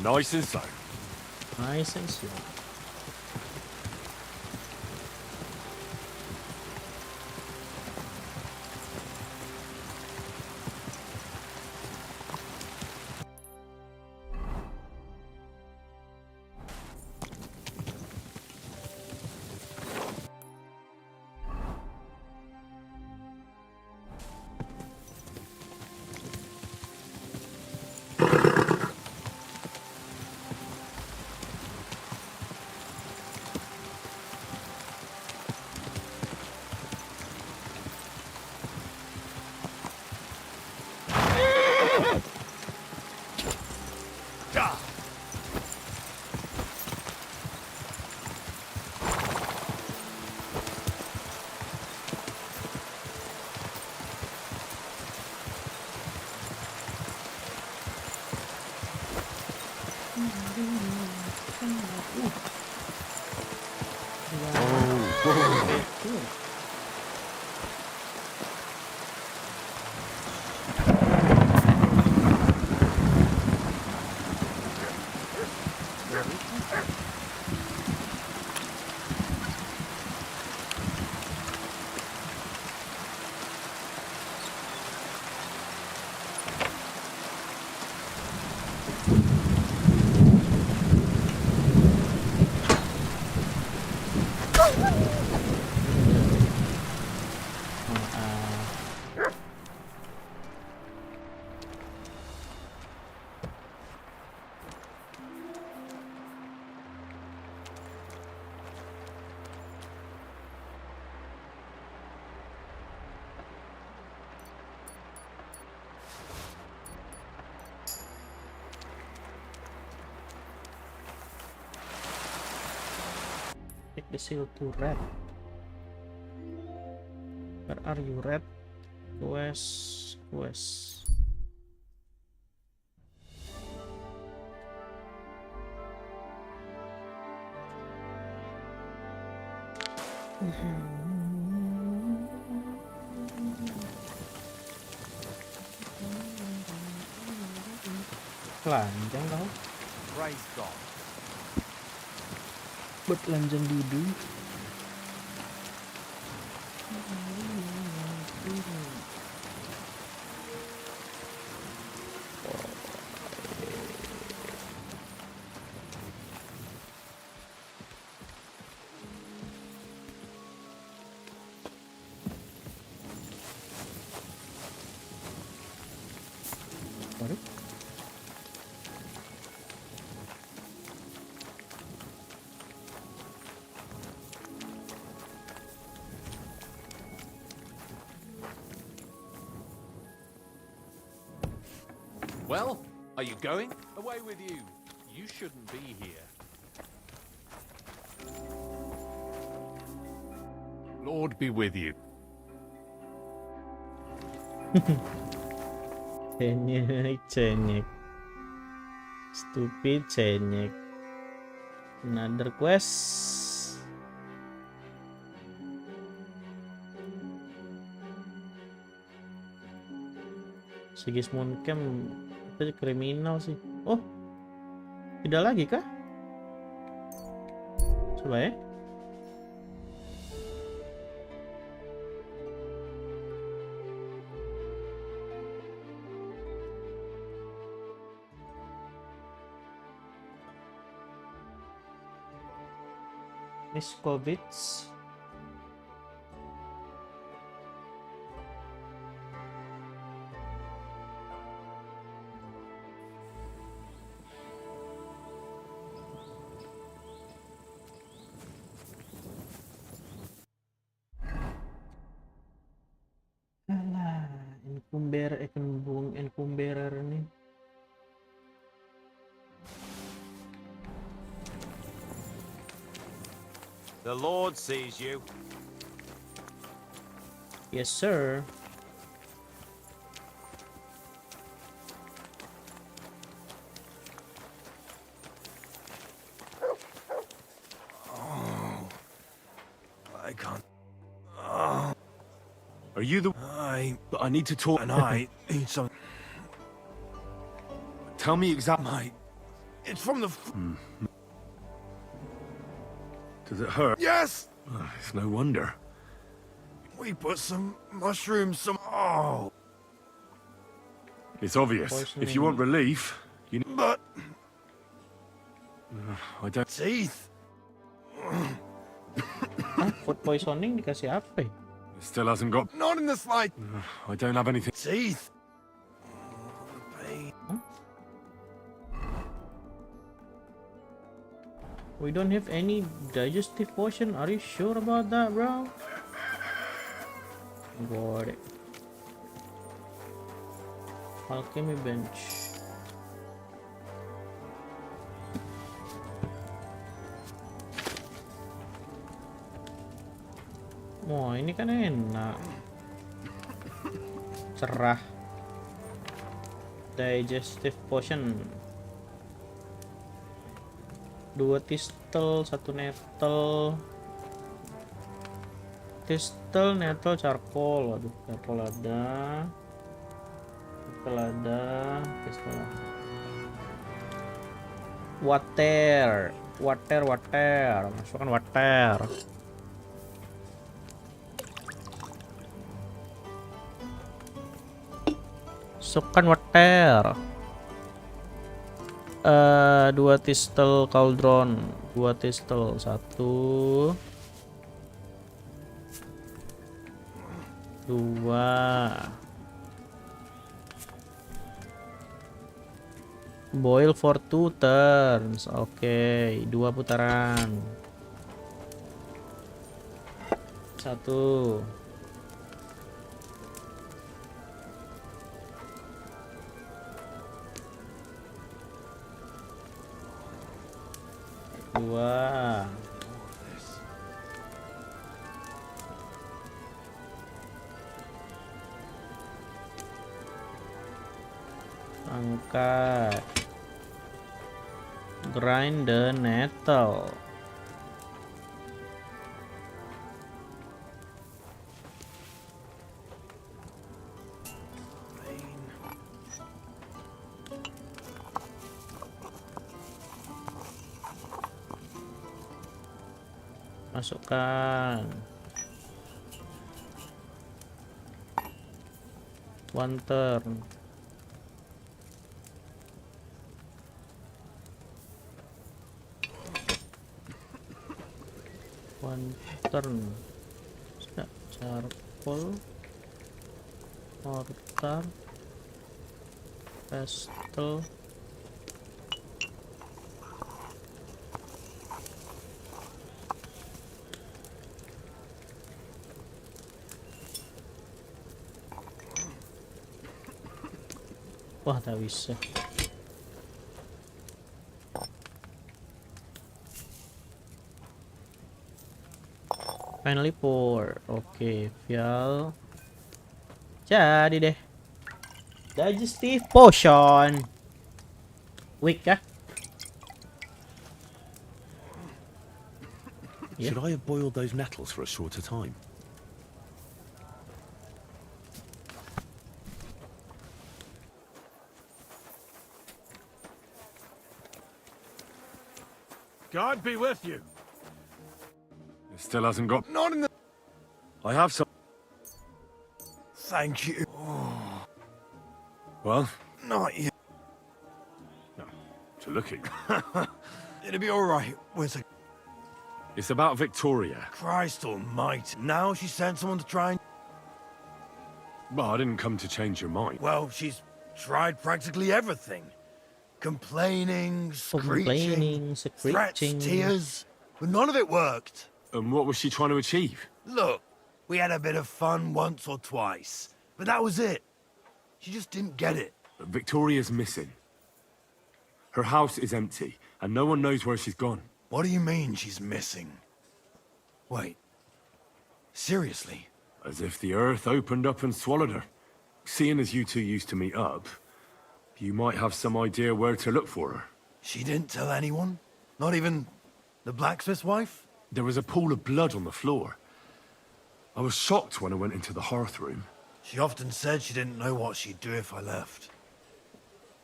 Nice and slow. Nice and slow. Take the seal to red. Where are you, red? Quest. Telanjang kau. Praise God. Bertelanjang dulu. Waduh. Well, are you going? Away with you. You shouldn't be here. Lord be with you. Cenyek. Stupid cenyek. Another quest. Sigismund Camp itu kriminal sih. Oh, tidak lagi kah? Coba ya. Miskovits. Alah, encumberer nih. The Lord sees you. Yes, sir. I can't. Are you the? I need to talk, and I need some. Tell me exactly. It's from the... Does it hurt? Yes! It's no wonder. We put some mushrooms, Oh! It's obvious. If you want relief, you need... But... I don't... Teeth! Hah? Food poisoning dikasih apa? It still hasn't got... Not in the slight... I don't have anything... Teeth! We don't have any digestive potion. Are you sure about that, bro? Got it. Alchemy bench. Wah, ini kan enak. Cerah. Digestive potion. 2 tistel, 1 nettle. Tistel, nettle, charcoal. Aduh, charcoal ada. Nettle ada. Tistel ada. Water. Masukkan water. Masukkan water. 2 tistel cauldron, 2 tistel, 1 2 boil for 2 turns. Oke, 2 putaran. 1 2 angkat, grind the nettle. Masukkan 1 turn. Sudah, charcoal, mortar, pestle. Wah, tak bisa. Finally pour. Oke, vial. Jadi deh. Digestive potion. Weak kah? Should I have boiled those nettles for a shorter time? God be with you! It still hasn't got... Not in the... I have some... Thank you. Well, Not you. to look at... It'll be alright. It's about Victoria. Christ almighty. Now she sent someone to try and... Well, I didn't come to change your mind. Well, she's tried practically everything. Complaining, screeching, threats, tears. But none of it worked. And what was she trying to achieve? Look, we had a bit of fun once or twice. But that was it. She just didn't get it. Victoria's missing. Her house is empty, and no one knows where she's gone. What do you mean she's missing? Wait. Seriously? As if the earth opened up and swallowed her. Seeing as you two used to meet up, you might have some idea where to look for her. She didn't tell anyone? Not even the blacksmith's wife? There was a pool of blood on the floor. I was shocked when I went into the hearth room. She often said she didn't know what she'd do if I left.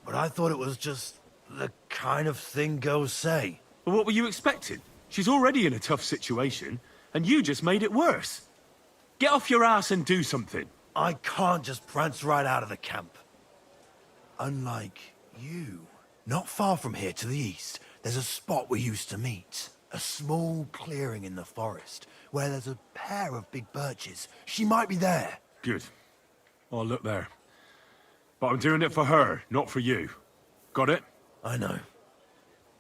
But I thought it was just The kind of thing girls say. Well, what were you expecting? She's already in a tough situation, and you just made it worse. Get off your ass and do something. I can't just prance right out of the camp. Unlike you. Not far from here to the east, there's a spot we used to meet. A small clearing in the forest, where there's a pair of big birches. She might be there. Good. I'll look there. But I'm doing it for her, not for you. Got it? I know.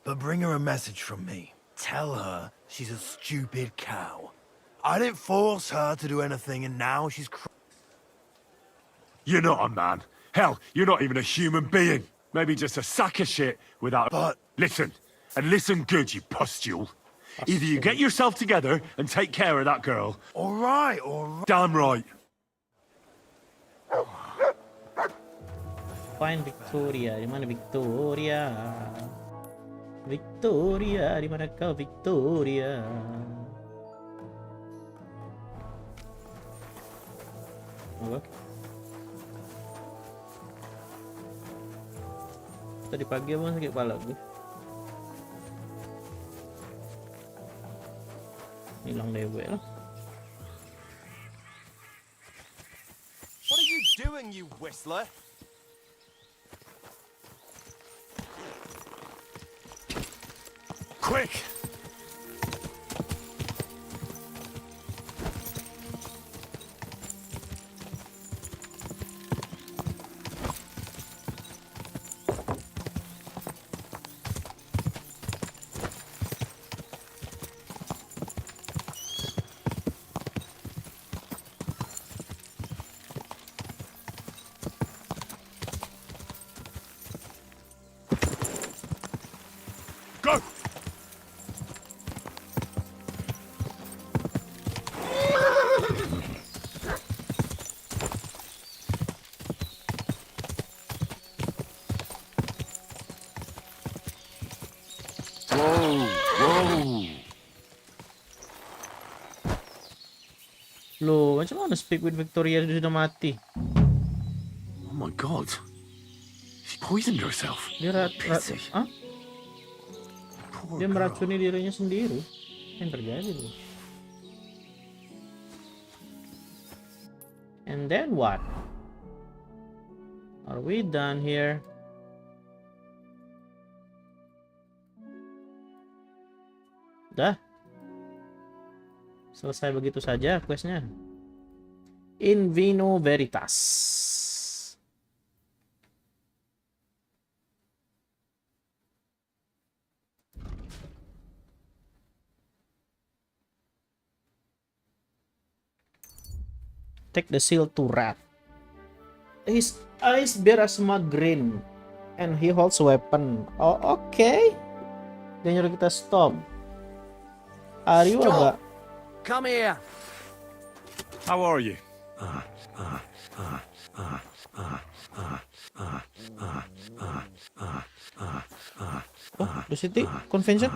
But bring her a message from me. Tell her she's a stupid cow. I didn't force her to do anything, and now she's You're not a man. Hell, you're not even a human being. Maybe just a sack of shit without... But... Listen, and listen good, you pustule. Either you get yourself together and take care of that girl... All right. Damn right. Find Victoria. Di mana Victoria? Victoria, di mana kau Victoria? Apa? Tadi pagi abang sakit kepala gue. Hilang dewe lah. What are you doing, you whistler? Quick! Go! Loh, macam mana speak with Victoria dia sudah mati? Oh my god. She poisoned herself. Dia Poor dia girl. meracuni dirinya sendiri. Yang terjadi loh. And then what? Are we done here? Dah. Selesai begitu saja questnya. In vino veritas. Take the seal to rat. His eyes bear a smug grin, and he holds a weapon. Oh, okay. Dia nyuruh kita stop. Are you Stop. about? Come here. How are you? Oh, the city convention.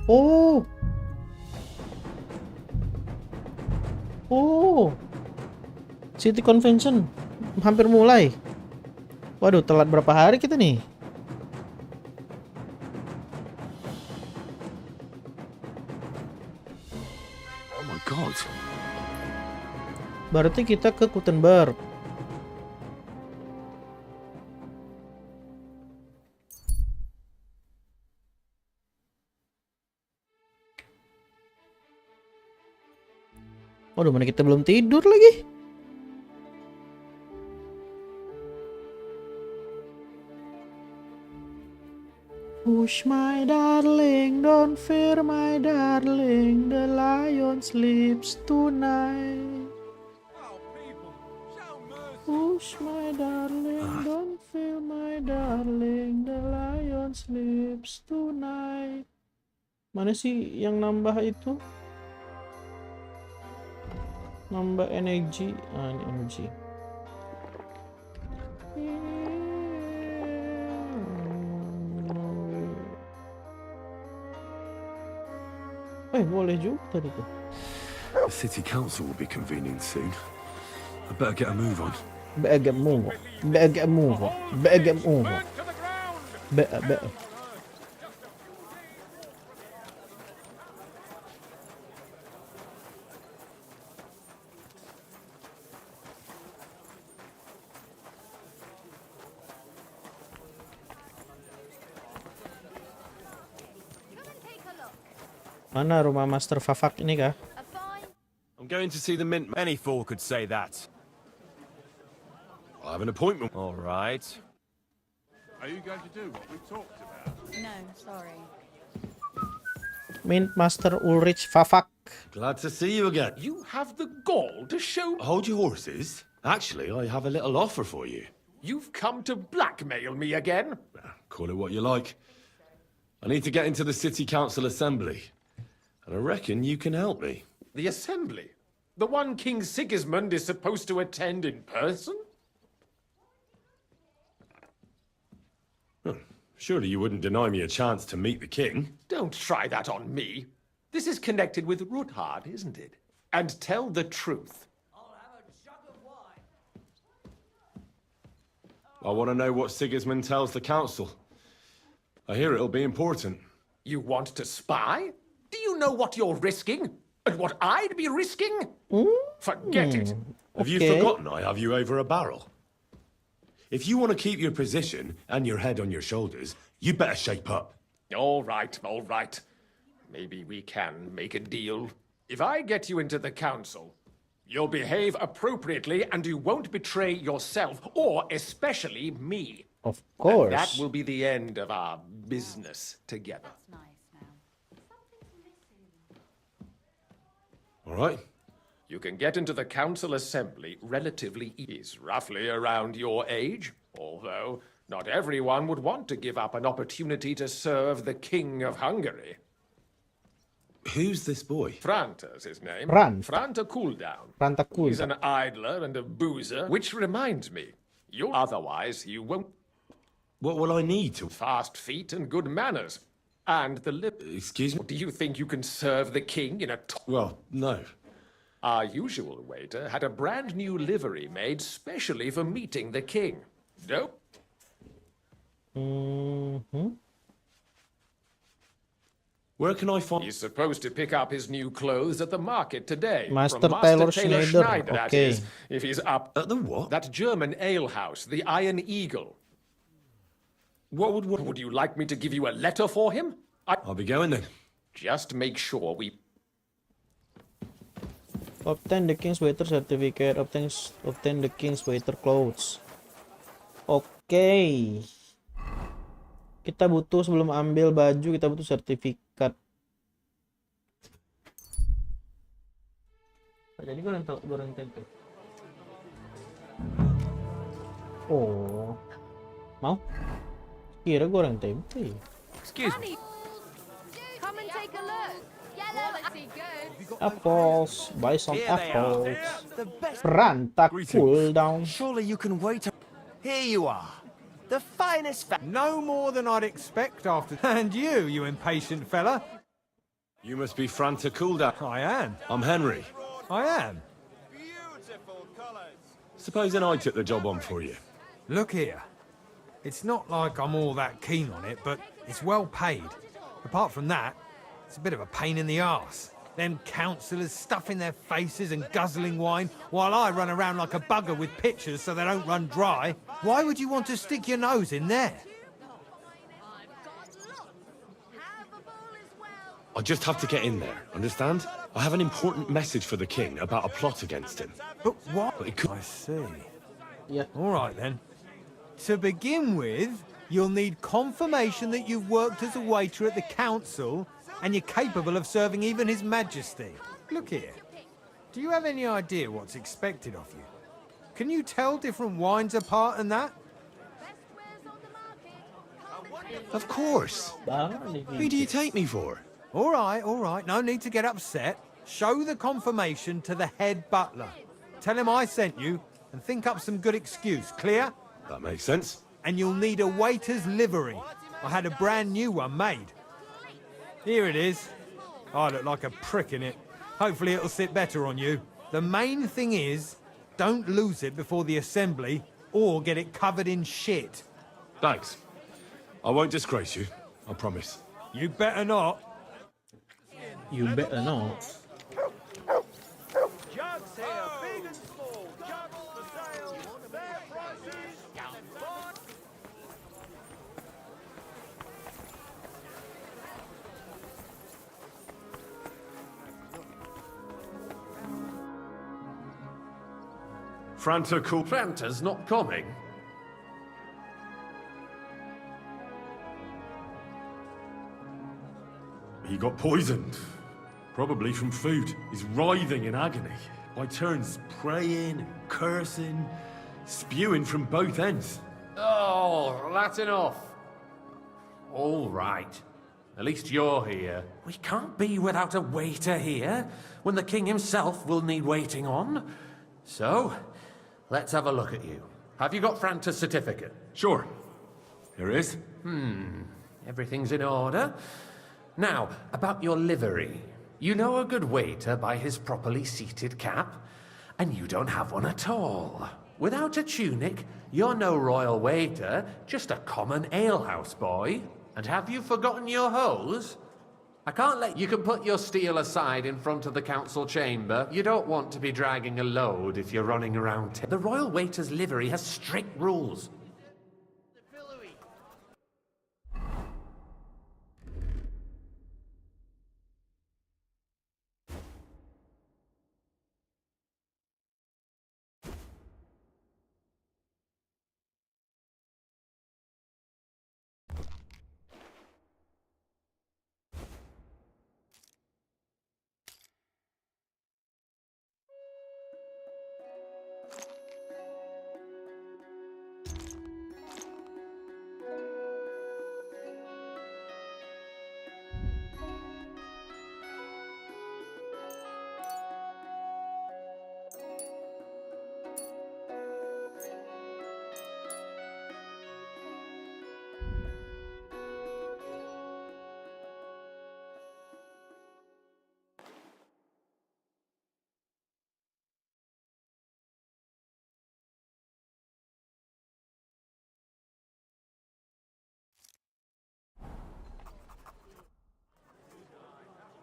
Oh. Oh. City convention hampir mulai. Waduh, telat berapa hari kita nih? Oh my god. Berarti kita ke Gutenberg. Waduh, mana kita belum tidur lagi? Hush my darling, don't fear my darling, the lion sleeps tonight. Hush my darling, don't fear my darling, the lion sleeps tonight. Mana sih yang nambah itu? Nambah energi. Ah, ini energi. Boleh juga tadi tuh. The city council will be convening soon. I better get a move on. Better get move on. Better get move on. Better get move on. To the ground! Be. Mana rumah Master Fafak ini kah? I'm going to see the mint. Any fool could say that. I have an appointment. All right. Are you going to do what we talked about? No, sorry. Mint Master Ulrich Fafak. Glad to see you again. You have the gall to show... Hold your horses. Actually, I have a little offer for you. You've come to blackmail me again? Call it what you like. I need to get into the City Council Assembly. And I reckon you can help me. The assembly? The one King Sigismund is supposed to attend in person? Surely you wouldn't deny me a chance to meet the king? Don't try that on me. This is connected with Ruthard, isn't it? And tell the truth. I want to know what Sigismund tells the council. I hear it'll be important. You want to spy? Do you know what you're risking? And what I'd be risking? Forget it. Have you forgotten I have you over a barrel? If you want to keep your position and your head on your shoulders, you better shape up. All right, all right. Maybe we can make a deal. If I get you into the council, you'll behave appropriately and you won't betray yourself, or especially me. Of course. And that will be the end of our business together. That's nice now. All right. You can get into the council assembly relatively easy. He's roughly around your age, although not everyone would want to give up an opportunity to serve the King of Hungary. Who's this boy? Franta's his name. Franta. Franta Cooldown. Franta Cooldown. He's an idler and a boozer, which reminds me, otherwise you won't. What will I need to... Fast feet and good manners. And the Excuse me? Do you think you can serve the king in a... Well, no. Our usual waiter had a brand new livery made specially for meeting the king. Nope. Where can I find... He's supposed to pick up his new clothes at the market today. Master From Taylor Taylor Schneider, that okay. is, if he's up. At the what? That German alehouse, the Iron Eagle. What would... Would you like me to give you a letter for him? I'll be going then. Just make sure we... Obtain the King's Waiter Certificate. Obtain the King's Waiter Clothes. Oke. Kita butuh sebelum ambil baju, kita butuh sertifikat. Jadi goreng tempe. Oh. Mau? Kira goreng tempe. Excuse me. Come and take a look. Quality good. Apples. Buy some Here they are. apples. The best. Franta Cooldown. Surely you can wait. Here you are. The finest No more than I'd expect after... And you impatient fella. You must be Franta Cooldown. I am. I'm Henry. I am. beautiful colours. Supposing I took the job on for you. Look here. It's not like I'm all that keen on it, but it's well paid. Apart from that, it's a bit of a pain in the arse. Them councillors stuffing their faces and guzzling wine, while I run around like a bugger with pictures so they don't run dry. Why would you want to stick your nose in there? I just have to get in there, understand? I have an important message for the king about a plot against him. But what? But it could... I see. Yeah. All right, then. To begin with, you'll need confirmation that you've worked as a waiter at the council and you're capable of serving even His Majesty. Look here. Do you have any idea what's expected of you? Can you tell different wines apart and that? Of course. Who do you take me for? All right. No need to get upset. Show the confirmation to the head butler. Tell him I sent you and think up some good excuse. Clear? That makes sense. And you'll need a waiter's livery. I had a brand new one made. Here it is. I look like a prick in it. Hopefully it'll sit better on you. The main thing is, don't lose it before the assembly or get it covered in shit. Thanks. I won't disgrace you, I promise. You better not. You better know. Jugs here, big and small. Jugs for sale. Fair prices. Buy. Franta called... Franta's not coming. He got poisoned. Probably from food. He's writhing in agony. By turns praying and cursing, spewing from both ends. Oh, that's enough. All right. At least you're here. We can't be without a waiter here, when the king himself will need waiting on. So, let's have a look at you. Have you got Franta's certificate? Sure. Here it is. Everything's in order. Now, about your livery. You know a good waiter by his properly seated cap, and you don't have one at all. Without a tunic, you're no royal waiter, just a common alehouse boy. And have you forgotten your hose? I can't let you can put your steel aside in front of the council chamber. You don't want to be dragging a load if you're running around. The royal waiter's livery has strict rules.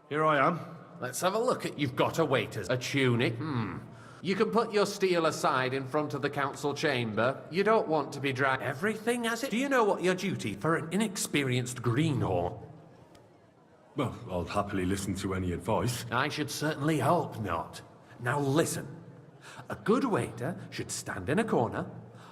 Here I am. Let's have a look at you've got a waiter. A tunic? You can put your steel aside in front of the council chamber. You don't want to be dragged. Everything as it. Do you know what your duty for an inexperienced greenhorn? Well, I'll happily listen to any advice. I should certainly hope not. Now listen. A good waiter should stand in a corner,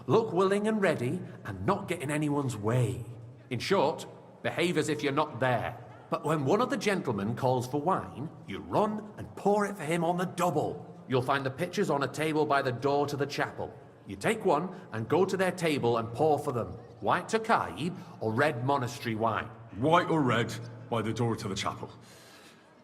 look willing and ready, and not get in anyone's way. In short, behave as if you're not there. But when one of the gentlemen calls for wine, you run and pour it for him on the double. You'll find the pitchers on a table by the door to the chapel. You take one and go to their table and pour for them. White Tokai or red monastery wine. White or red, by the door to the chapel.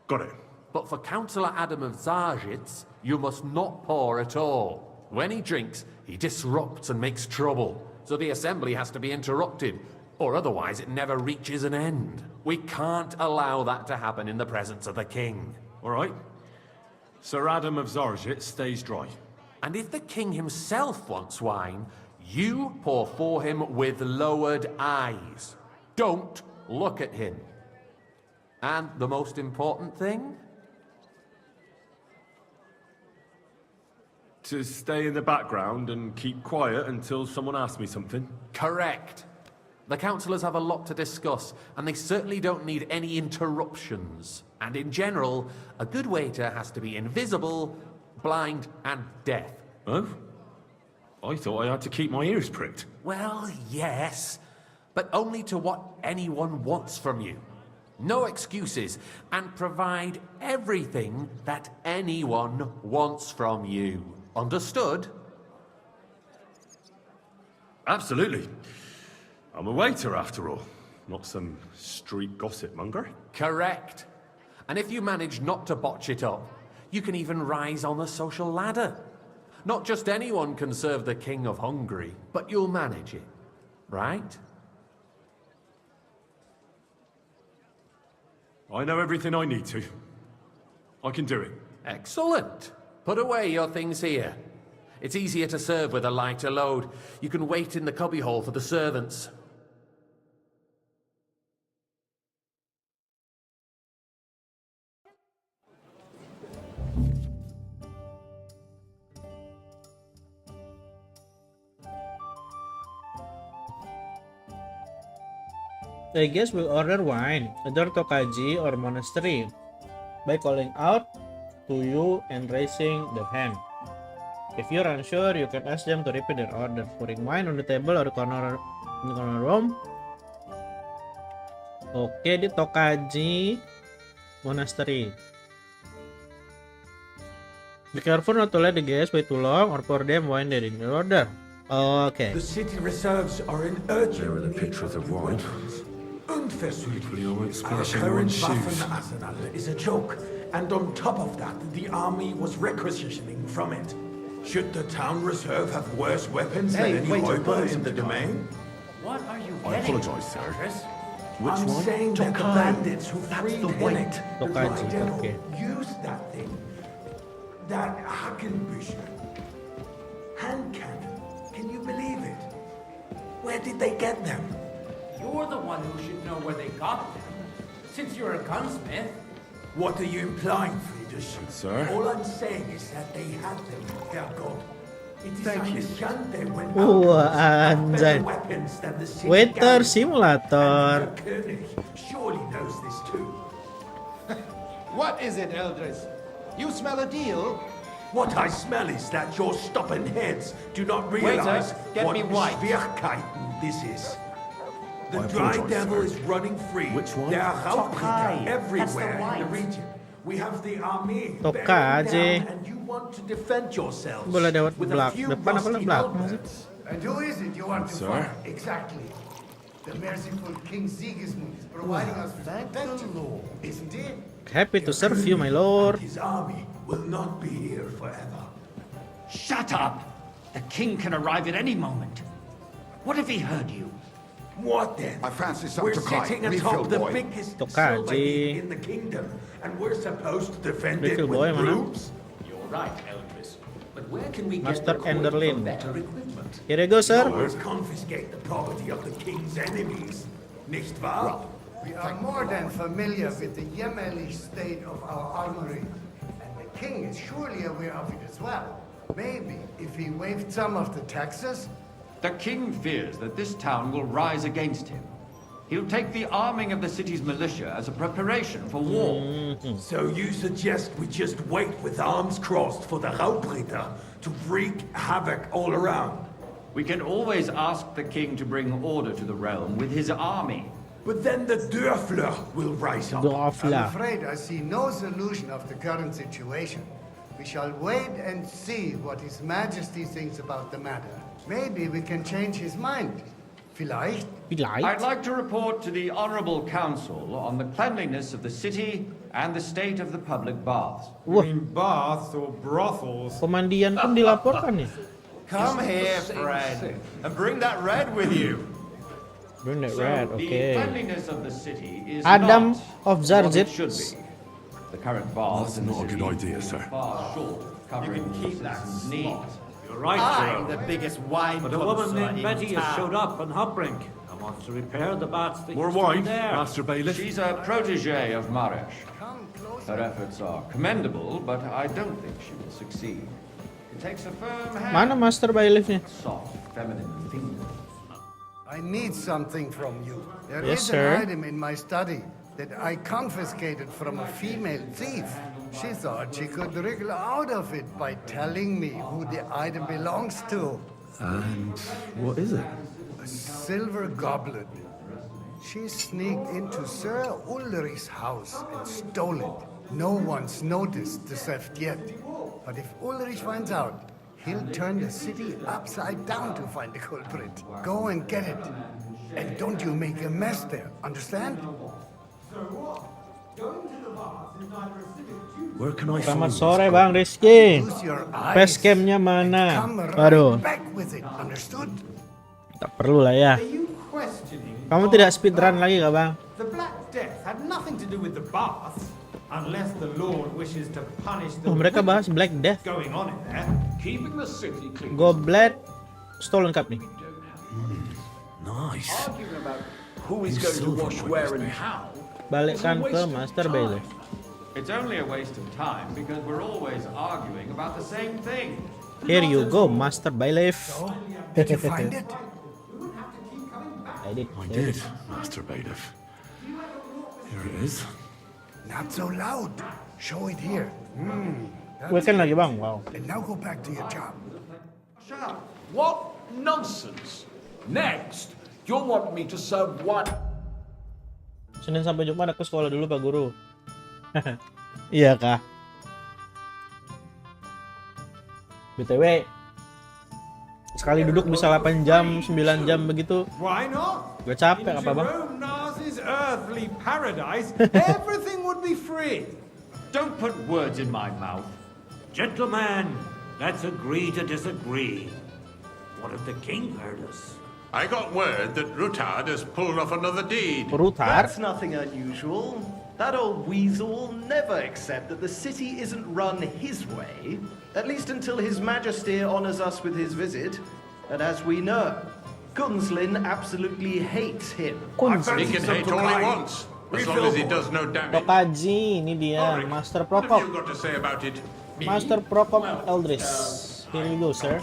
Got it. But for Councillor Adam of Zarjitz, you must not pour at all. When he drinks, he disrupts and makes trouble. So the assembly has to be interrupted, or otherwise it never reaches an end. We can't allow that to happen in the presence of the king. All right. Sir Adam of Zarjit stays dry. And if the king himself wants wine, you pour for him with lowered eyes. Don't look at him. And the most important thing? To stay in the background and keep quiet until someone asks me something. Correct. The councillors have a lot to discuss, and they certainly don't need any interruptions. And in general, a good waiter has to be invisible, blind, and deaf. Oh? I thought I had to keep my ears pricked. Well, yes, but only to what anyone wants from you. No excuses, and provide everything that anyone wants from you. Understood? Absolutely. I'm a waiter, after all. Not some street gossip monger. Correct. And if you manage not to botch it up, you can even rise on the social ladder. Not just anyone can serve the King of Hungary, but you'll manage it, right? I know everything I need to. I can do it. Excellent. Put away your things here. It's easier to serve with a lighter load. You can wait in the cubbyhole for the servants. The guest will order wine, either Tokaji or monastery, by calling out to you and raising their hand. If you're unsure, you can ask them to repeat their order, pouring wine on the table or in the corner room. Oke, di Tokaji monastery. Be careful not to let the guests wait too long or pour them wine they didn't order. Okay. The city reserves are in urgent There with a need picture of the new wine. weapons. Unversucht. Hopefully I won't Our splash current anyone's shoes. Waffenarsenal is a joke, and on top of that, the army was requisitioning from it. Should the town reserve have worse weapons than any Räuber in the domain? What are you I getting? apologise, sir. I'm one? saying that the bandits who freed Hennig, the Tokaji, White Devil, okay. used that thing. That Hackenbücher. Hand cannon. Can you believe it? Where did they get them? You're the one who should know where they got them. Since you're a gunsmith. What are you implying, Friedrich? Sir? All I'm saying is that they had them, Herrgott. It is eine Schande when Wah, have better anjay. weapons than the city Waiter garrison. simulator. And the König surely knows this too. What is it, Eldris? You smell a deal? What I smell is that your stubborn heads do not realize get what me white. Schwierigkeiten this is. The I Dry apologize, Devil sir. is running free. Which one? There are Raubritter Tokai. everywhere That's the in the white. region. We have the army Tokai bearing aja. down, and you want to defend yourselves Boleh lewat with a belak few depan apa rusty belakang sih? helmets. And who is it you want to Sir? find? Exactly. The merciful King Sigismund is providing us with protection, isn't it? Happy to serve you, my lord. His army will not be here forever. Shut up! The king can arrive at any moment. What if he heard you? What then? I fancy some We're Tokai. sitting Refill, atop the boy. biggest Tokai, silver Ji. in the kingdom, and we're supposed to defend Refill, it boy, with mana? brooms? You're right, Elvis. But where can we Master get the coin Enderlin. for better equipment? Here you go, sir. Always confiscate the property of the king's enemies, nicht wahr? We are more than familiar with the jämmerlich state of our armory. And the king is surely aware of it as well. Maybe if he waived some of the taxes. The king fears that this town will rise against him. He'll take the arming of the city's militia as a preparation for war. So you suggest we just wait with arms crossed for the Raubritter to wreak havoc all around? We can always ask the king to bring order to the realm with his army. But then the Dörfler will rise up. I'm Dofla. afraid I see no solution of the current situation. We shall wait and see what His Majesty thinks about the matter. Maybe we can change his mind. Vielleicht. I'd like to report to the Honorable Council on the cleanliness of the city and the state of the public baths. Wah, Baths or brothels? pemandian pun dilaporkan ya. Come here, friend, and bring that red with you. Bring that So, red, the okay. cleanliness of the city is Adam not of what it Zarzit. should be. The current baths That's in the not a city good idea, is sir. far short of covering citizens' needs. You're right, I'm the biggest wine But a woman named Betty has showed up on Hubbrink and wants to repair the baths that More used to be wine, there. Master Bailiff. She's a protege of Maresh. Come closer. Her efforts are commendable, but I don't think she will succeed. It takes a firm hand, Mana Master Bailiffnya? soft, feminine fingers. I need something from you. There Yes, is sir. an item in my study that I confiscated from a female thief. She thought she could wriggle out of it by telling me who the item belongs to. And what is it? A silver goblet. She sneaked into Sir Ulrich's house and stole it. No one's noticed the theft yet. But if Ulrich finds out, he'll turn the city upside down to find the culprit. Go and get it. And don't you make a mess there, understand? Where can I Selamat find sore this? Bang Rizky. Use your eyes. Facecamnya and mana? come Aduh, right back with it, understood? tak perlu lah ya. Are you questioning? Kamu tidak speedrun lagi kah bang? The Black Death had nothing to do with the baths, unless the Lord wishes to punish the Oh, mereka bahas Black Death. going on in there. Keeping the city clean. Goblet Stolen Cup nih. Nice. Arguing about who is going to wash where and how. Balikkan ke Master Bailiff. It's only a waste of time because we're always arguing about the same thing. Here you go, Master Bailiff. Did you find it? did. I did, Master Bailiff. Here it is. Not so loud. Show it here. Weekend lagi bang, wow. And now go back to your job. What nonsense! Next, you'll want me to serve what? Senin sampai Jumat aku sekolah dulu Pak Guru. Iya kah? BTW, sekali duduk bisa 8 jam, 9 jam begitu. Why not? Gue capek apa bang? Rome Nazi's earthly paradise, everything would be free. Don't put words in my mouth. Gentlemen, let's agree to disagree. What if the king heard us? I got word that Rutard has pulled off another deed. Rutard? That's nothing unusual. That old weasel will never accept that the city isn't run his way, at least until His Majesty honors us with his visit. And as we know, Gunslin absolutely hates him. He can hate all he wants, as long as he does no damage. Tokaji, ini dia, Master What have Prokop. you got to say about it? Master Prokop Eldris. Here we go, sir.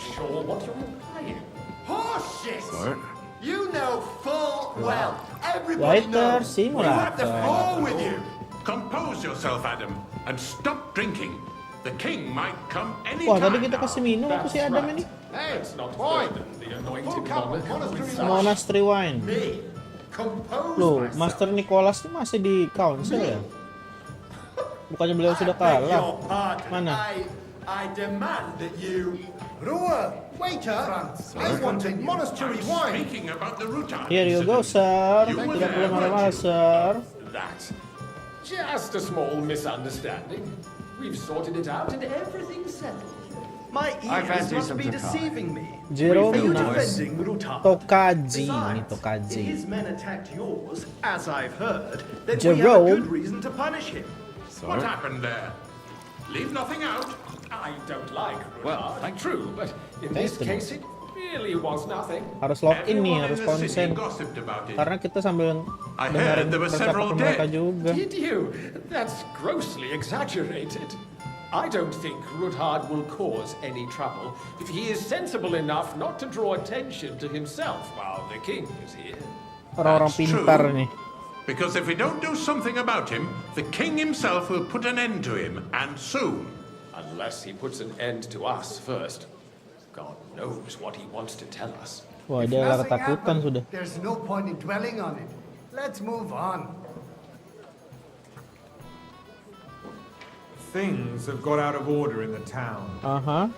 Horseshit! Sir? You know full well. Everybody Waiter knows. Simulator. With you. Compose yourself, Adam, and stop drinking. The king might come any Wah, tadi time kita now. kasih minum apa si Adam ini? Hey, it's not more than the anointed monarch. Monastery wine. Me. Compose Loh, myself. Master Nicholas ini masih di council ya? Bukannya beliau sudah Beg kalah? your pardon. Mana? I demand that you... Rua, waiter, I wanted monastery wine. Speaking about the Rutard Here you go, sir. Tidak perlu marah-marah, sir. That. Just a small misunderstanding. We've sorted it out and everything's settled. My I ears fancy must some be Tokai. deceiving me. Jerome Are you Nas. defending Rutard? Tokaji. Ini Besides, Tokaji. if his men attacked yours, as I've heard, then we Jerome? have a good reason to punish him. What happened there? Leave nothing out. I don't like Rutard, Well, thank you. true, but in this case it really was nothing. Harus login nih, Everyone harus in the city konsen. gossiped about it. Karena kita sambil I dengerin heard there were several percakapan mereka dead. juga. Did you? That's grossly exaggerated. I don't think Rutard will cause any trouble if he is sensible enough not to draw attention to himself while the king is here. Orang-orang That's true. pintar nih. Because if we don't do something about him, the king himself will put an end to him, and soon. Unless he puts an end to us first. God knows what he wants to tell us. Wah, If dia nothing ketakutan happened, sudah. There's no point in dwelling on it. Let's move on. Things have got out of order in the town.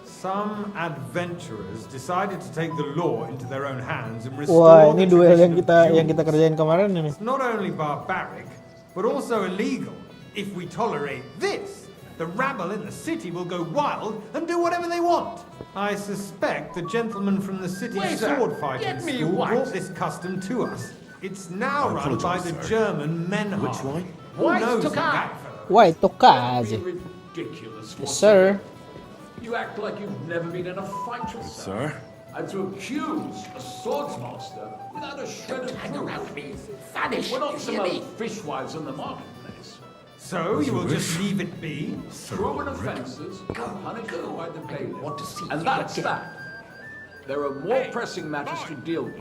Some adventurers decided to take the law into their own hands and restore Wah, the ini duel yang tradition of kita kerjain kemarin ini. It's not only barbaric, but also illegal. If we tolerate this, the rabble in the city will go wild and do whatever they want. I suspect the gentleman from the city Waiter, sword fighting get me school what? brought this custom to us. It's now run by apologise, the sir. German men. Which wine? Who White knows Tokai. that? Why, Tokaji. Ridiculous. Yes, sir. You act like you've never been in a fight yourself. Sir? And to accuse a swordsmaster without a shred of proof. Vanish! We're not some old fishwives in the marketplace. So you will just leave it be? Proven offences, punishable by the bailiff. Want to see and that's that. There are more pressing matters to deal with.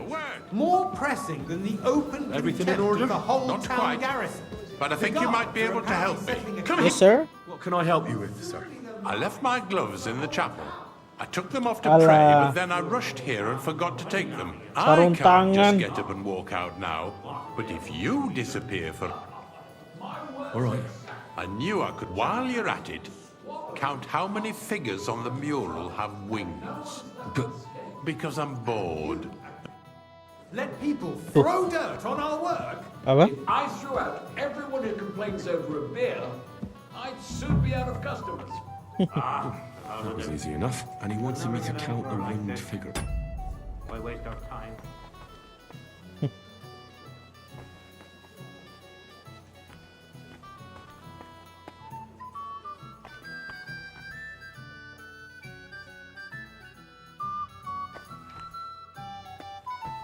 More pressing than the open Everything in contempt order? of the whole Not town quite. garrison. But I think The you might guards be are able to help me. apparently settling a Come Yes, sir. What can I help you with, sir? I left my gloves in the chapel. I took them off to Alah. pray, but then I rushed here and forgot to take them. I Sarung can't tangan. just get up and walk out now. But if you disappear for... All right. I knew I could, while you're at it, count how many figures on the mural have wings. But Because I'm bored. Let people throw dirt on our work. Apa? If I threw out everyone who complains over a beer, I'd soon be out of customers. that was easy enough. And he wanted me to count a winged figure. Why waste our time?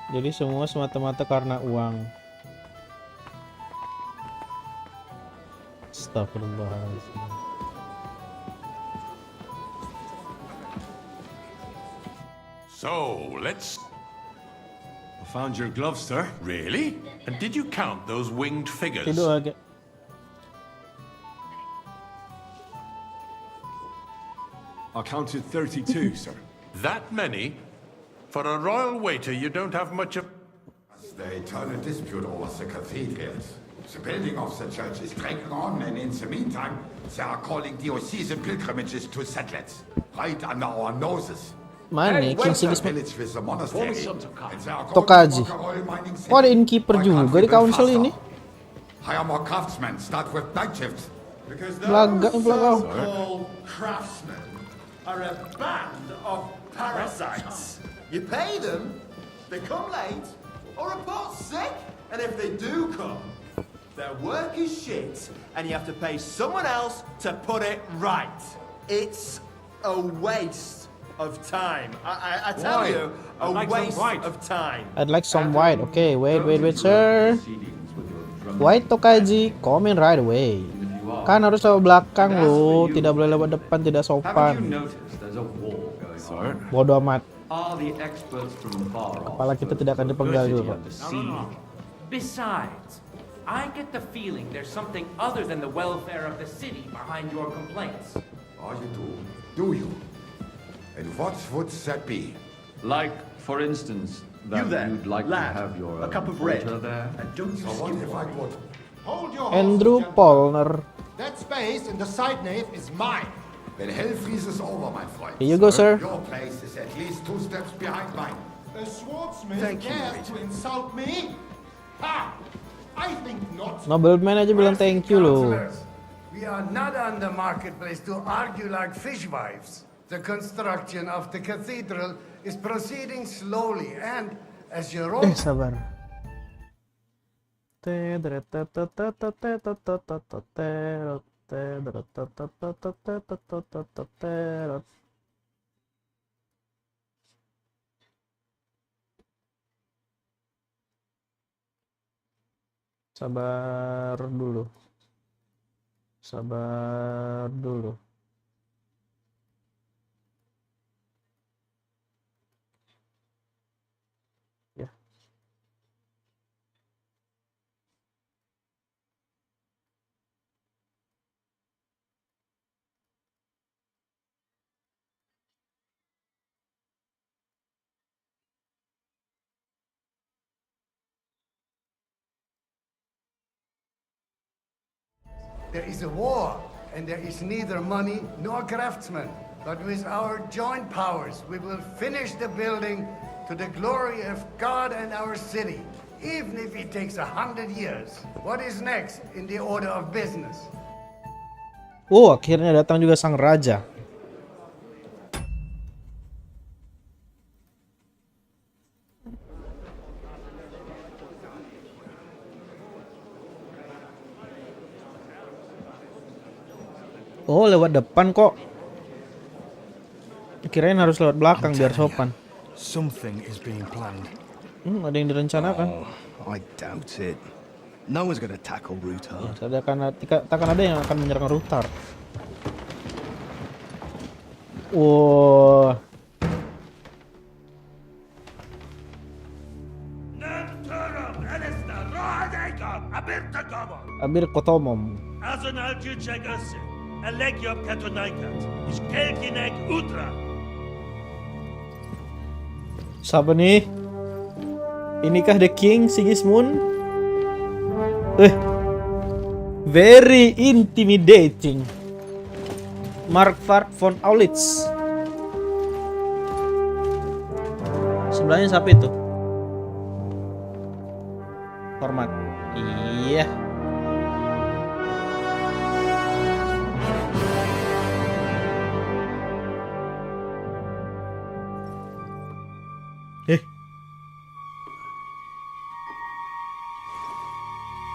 Jadi semua semata-mata karena uang. Astagfirullahaladzim. So, let's... I Found your gloves, sir. Really? And did you count those winged figures? Tidur lagi. I counted 32, sir. That many? For a royal waiter, you don't have much of... The eternal dispute over the cathedrals. The building of the church is dragging on, and in the meantime, they are calling diocesan pilgrimages to settlers, right under our noses. Mana nih King Sigismund? Village with the monastery, and they are Tokaji. calling oil mining Oh, ada innkeeper juga di council ini. Hire more craftsmen, start with night shifts. Because Belaga, those belaga. so-called craftsmen are a band of parasites. You pay them, they come late, or report sick, and if they do come, their work is shit, and you have to pay someone else to put it right. It's a waste of time. I tell Why? you, a waste of time. I'd like some white. Okay, wait, sir. White Tokaji, comment right away. Kan harus lewat belakang lo, tidak boleh lewat depan, tidak Haven't you sopan. noticed there's a war going on? Bodoh amat. Are the experts from far off Kepala kita tidak akan dipenggal dulu, Pak. Besides, I get the feeling there's something other than the welfare of the city behind your complaints. Oh, you do? Do you? And what would that be? Like, for instance, that You there, you'd like lad, to have your a cup of red. waiter there? And don't you So what skip if I could? Hold your Andrew horses, Polner. gentlemen. That space in the side nave is mine. When hell freezes over, my friend. Here you go, sir. Your place is at least 2 steps behind mine. A swordsmith Thank you, dares Major. to insult me? Ha! I think not. Nobleman aja bilang thank you lo. Councillors, we are not on the marketplace to argue like fishwives. The construction of the cathedral is proceeding slowly, and as your own... Sabar. Sabar dulu. Sabar dulu. Ya. There is a war, and there is neither money nor craftsmen. But with our joint powers, we will finish the building to the glory of God and our city, even if it takes 100 years. What is next in the order of business? Oh, akhirnya datang juga sang raja. Oh, lewat depan kok. Kirain harus lewat belakang biar sopan. Something is being planned. Ada yang direncanakan. Oh, I doubt it. No one's gonna tackle Rutar. Takkan ada yang akan menyerang Rutar. Wow. Abir kotomom. Siapa nih? Inikah the King Sigismund? Very intimidating. Mark von Aulitz. Sebelahnya siapa itu? Hormat. Iya.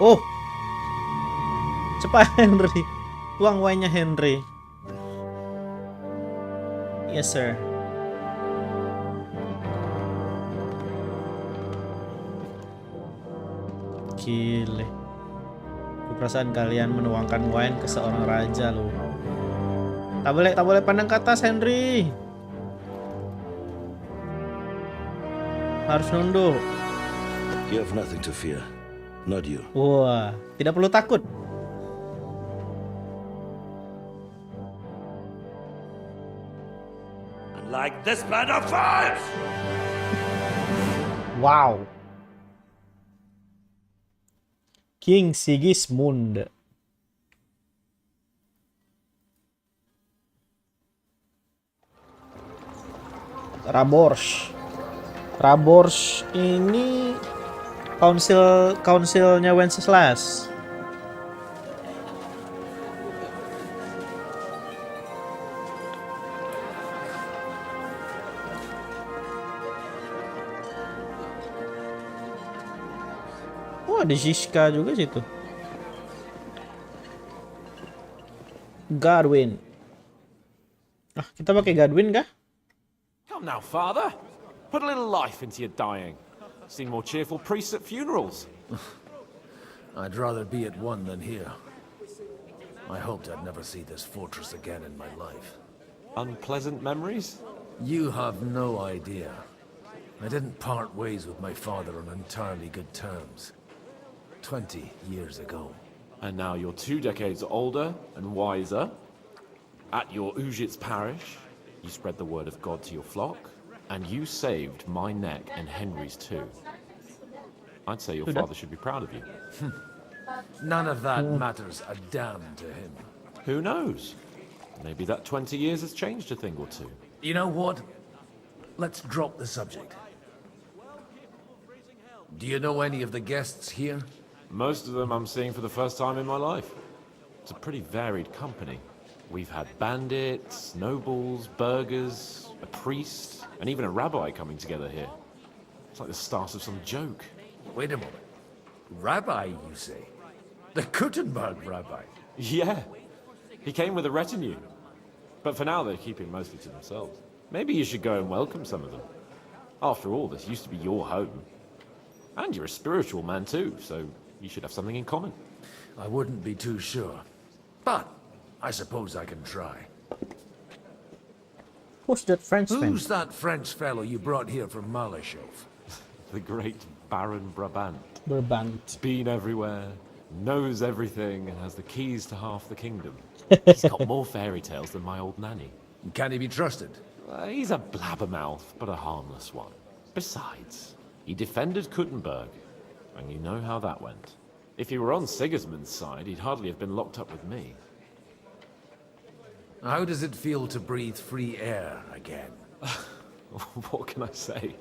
Oh, cepat Henry, tuang wine-nya Henry. Yes sir. Gile. Perasaan kalian menuangkan wine ke seorang raja loh. Tak boleh pandang ke atas Henry. Harus nunduk. You have nothing to fear. Not you. Wah, tidak perlu takut. Like this plan of fire! Wow. King Sigismund. Rabors ini kaunsilnya Wenceslas. Oh, ada Ziska juga situ. Godwin. Ah, kita pakai Godwin kah? Come now, father. Put a little life into your dying. Seen more cheerful priests at funerals. I'd rather be at one than here. I hoped I'd never see this fortress again in my life. Unpleasant memories? You have no idea. I didn't part ways with my father on entirely good terms. 20 years ago. And now you're 2 decades older and wiser. At your Ujit's parish, you spread the word of God to your flock, and you saved my neck and Henry's too. I'd say your father should be proud of you. None of that matters a damn to him. Who knows? Maybe that 20 years has changed a thing or two. You know what? Let's drop the subject. Do you know any of the guests here? Most of them I'm seeing for the first time in my life. It's a pretty varied company. We've had bandits, nobles, burghers, a priest, and even a rabbi coming together here. It's like the start of some joke. Wait a moment. Rabbi, you say? The Kuttenberg rabbi? Yeah. He came with a retinue. But for now, they're keeping mostly to themselves. Maybe you should go and welcome some of them. After all, this used to be your home. And you're a spiritual man too, so you should have something in common. I wouldn't be too sure. But I suppose I can try. Who's that Frenchman? Who's that French fellow you brought here from Malachov? The great Baron Brabant. Brabant. Been everywhere, knows everything, and has the keys to half the kingdom. He's got more fairy tales than my old nanny. Can he be trusted? He's a blabbermouth, but a harmless one. Besides, he defended Kuttenberg, and you know how that went. If he were on Sigismund's side, he'd hardly have been locked up with me. How does it feel to breathe free air again? What can I say?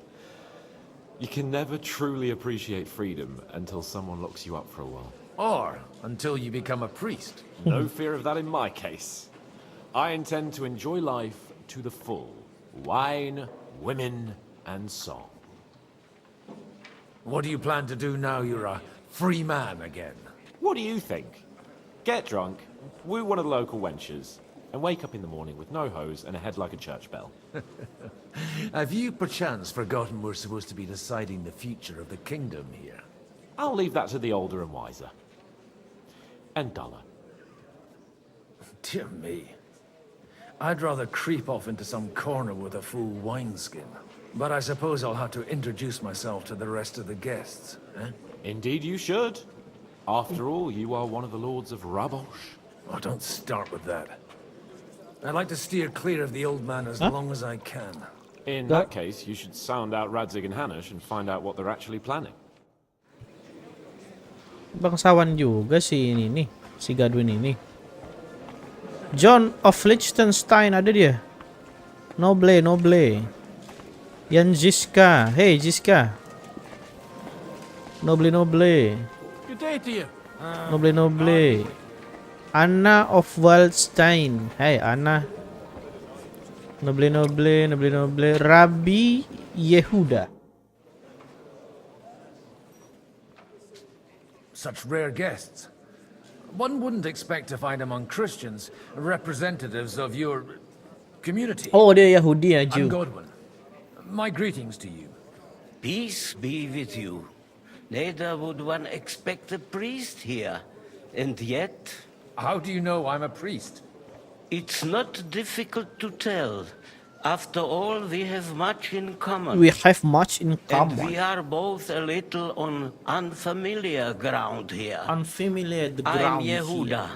You can never truly appreciate freedom until someone locks you up for a while. Or until you become a priest. No fear of that in my case. I intend to enjoy life to the full. Wine, women, and song. What do you plan to do now you're a free man again? What do you think? Get drunk, woo one of the local wenches, and wake up in the morning with no hose and a head like a church bell. Have you perchance forgotten we're supposed to be deciding the future of the kingdom here? I'll leave that to the older and wiser. And duller. Dear me. I'd rather creep off into some corner with a full wineskin. But I suppose I'll have to introduce myself to the rest of the guests, eh? Indeed you should. After all, you are one of the lords of Rabosh. Oh, don't start with that. I'd like to steer clear of the old man as long as I can. In that case, you should sound out Radzig and Hanush and find out what they're actually planning. Bangsawan juga si ini nih, si Godwin ini. John of Liechtenstein ada dia. Noble. Yan Ziska. Hey Ziska. Noble. Good day to you. Noble. Anna of Waldstein. Hey Anna. Noble. Rabbi Yehuda. Such rare guests. One wouldn't expect to find among Christians representatives of your community. Oh, dia Yahudi ya, Jew. I'm Godwin. My greetings to you. Peace be with you. Neither would one expect a priest here. And yet... How do you know I'm a priest? It's not difficult to tell. After all, we have much in common. We have much in And common. we are both a little on unfamiliar ground here. Unfamiliar the I'm ground Yehuda,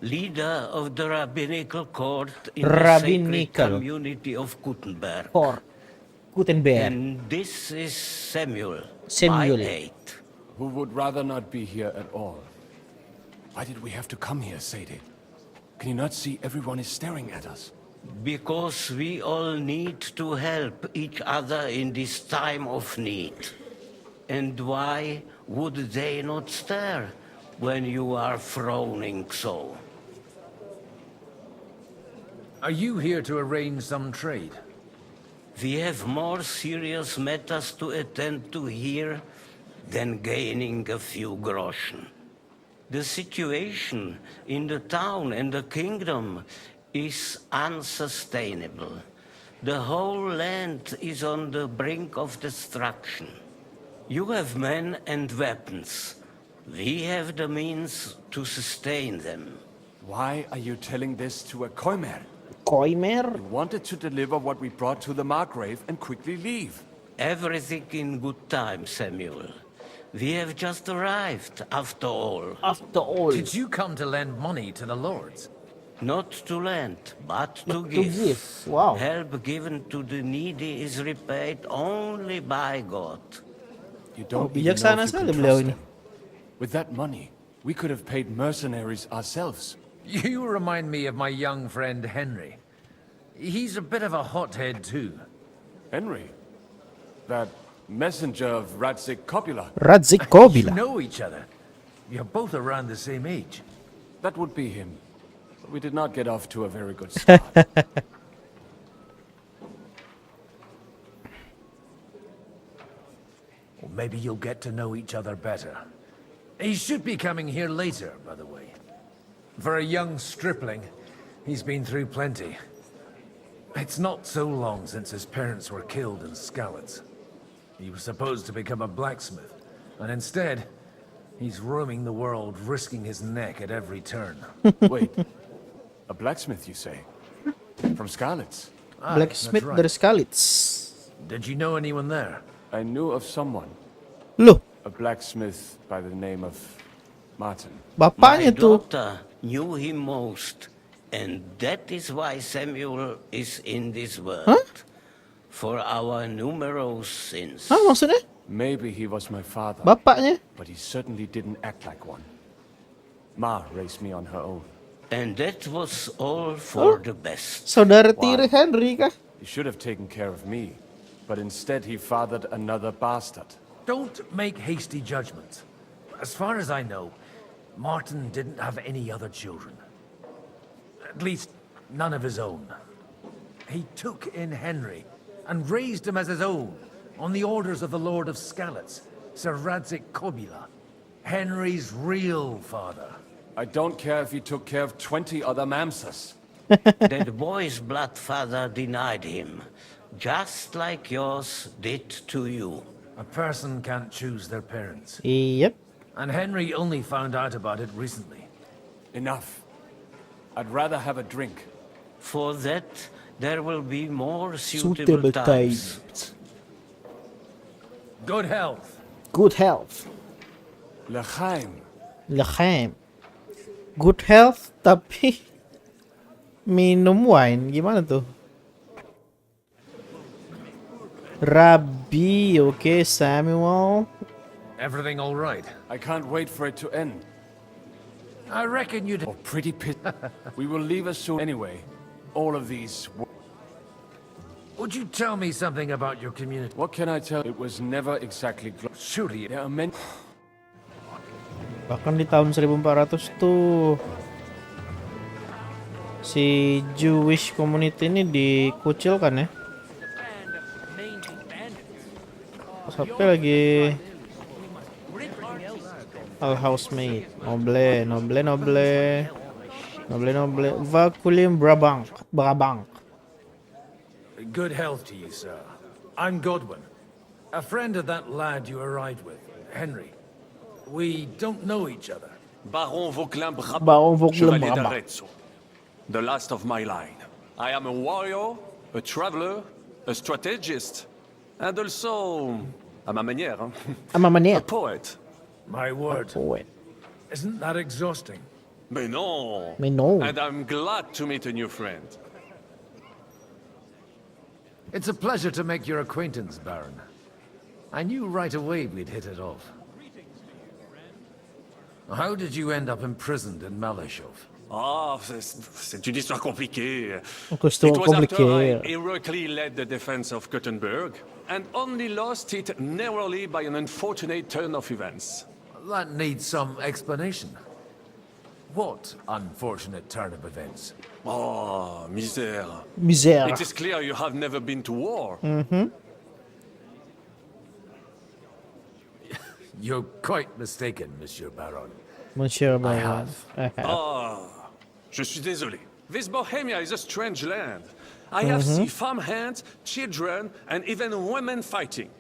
leader of the rabbinical court in Rabbinical. the sacred community of Gutenberg. Or Gutenberg. And this is Samuel, Samuel. my aide. Who would rather not be here at all. Why did we have to come here, Sadie? Can you not see everyone is staring at us? Because we all need to help each other in this time of need. And why would they not stare when you are frowning so? Are you here to arrange some trade? We have more serious matters to attend to here than gaining a few groschen. The situation in the town and the kingdom is unsustainable. The whole land is on the brink of destruction. You have men and weapons. We have the means to sustain them. Why are you telling this to a Koimer? Koimer? We wanted to deliver what we brought to the Margrave and quickly leave. Everything in good time, Samuel. We have just arrived, after all. After all. Did you come to lend money to the lords? Not to lend, but to To give. give. Wow. Help given to the needy is repaid only by God. You don't Oh, even know bijaksana if you sekali can beliau trust ini. them. With that money, we could have paid mercenaries ourselves. You remind me of my young friend Henry. He's a bit of a hothead too. Henry? That messenger of Radzik Copula? Radzik You Kobila. know each other. You're both around the same age. That would be him. But we did not get off to a very good start. Or maybe you'll get to know each other better. He should be coming here later, by the way. For a young stripling, he's been through plenty. It's not so long since his parents were killed in Skalitz. He was supposed to become a blacksmith, and instead, he's roaming the world, risking his neck at every turn. Wait, a blacksmith, you say? From Skalitz? Blacksmith that's right. dari Skalitz. Did you know anyone there? I knew of someone. Loh, A blacksmith by the name of Martin. bapaknya My tuh. daughter knew him most, and that is why Samuel is in this world. For our numerous sins. Hah, maksudnya? Maybe he was my father. Bapaknya? But he certainly didn't act like one. Ma raised me on her own. And that was all for the best. Saudara tiri Henry kah? He should have taken care of me. But instead he fathered another bastard. Don't make hasty judgments. As far as I know, Martin didn't have any other children. At least, none of his own. He took in Henry and raised him as his own on the orders of the Lord of Skalitz, Sir Radzik Kobila, Henry's real father. I don't care if he took care of 20 other mamsas. That boy's blood father denied him, just like yours did to you. A person can't choose their parents. Yep. And Henry only found out about it recently. Enough. I'd rather have a drink. For that, there will be more Suitable suitable times. times. Good health. Good health. L'chaim. L'chaim. Good health tapi minum wine gimana tuh? Rabbi, okay, Samuel. Everything all right? I can't wait for it to end. I reckon you'd... Oh, pretty pit. We will leave us soon anyway. All of these... Would you tell me something about your community? What can I tell? It was never exactly... Surely there are many... Bahkan di tahun 1400 tuh si Jewish community ini dikucilkan ya. Sampai lagi Al housemate, noble, Vaculim Brabant. Good health to you, sir. I'm Godwin, a friend of that lad you arrived with, Henry. We don't know each other. Baron Baron Vauquelin Chevalier Brabant. d'Arezzo, the last of my line. I am a warrior a traveler, a strategist, and also, à ma manière, hein, À ma manière. a poet. My word. Poet. Isn't that exhausting? Mais non. Mais non. And I'm glad to meet a new friend. It's a pleasure to make your acquaintance, Baron. I knew right away we'd hit it off. How did you end up imprisoned in Malashov? Ah, c'est une histoire compliquée. Une histoire It was after compliquée. I heroically led the defense of Gothenburg, and only lost it narrowly by an unfortunate turn of events. That needs some explanation. What unfortunate turn of events? Oh, misère. Misère. It is clear you have never been to war. Mm-hmm. You're quite mistaken, Monsieur Baron. Monsieur I Baron. have. Ah, je suis désolé. This Bohemia is a strange land. I have seen farmhands, children, and even women fighting.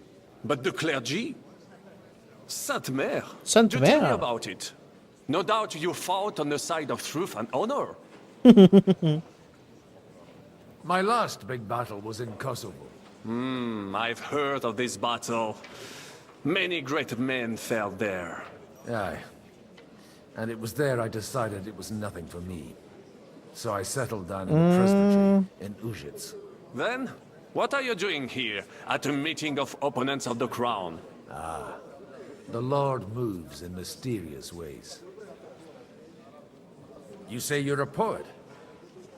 But the clergy? Sainte Mère. Sainte Do tell me Mère. about it. No doubt you fought on the side of truth and honor. My last big battle was in Kosovo. I've heard of this battle. Many great men fell there. Aye. And it was there I decided it was nothing for me. So I settled down in the presbytery in Ujits. Then, what are you doing here at a meeting of opponents of the crown? Ah, the Lord moves in mysterious ways. You say you're a poet?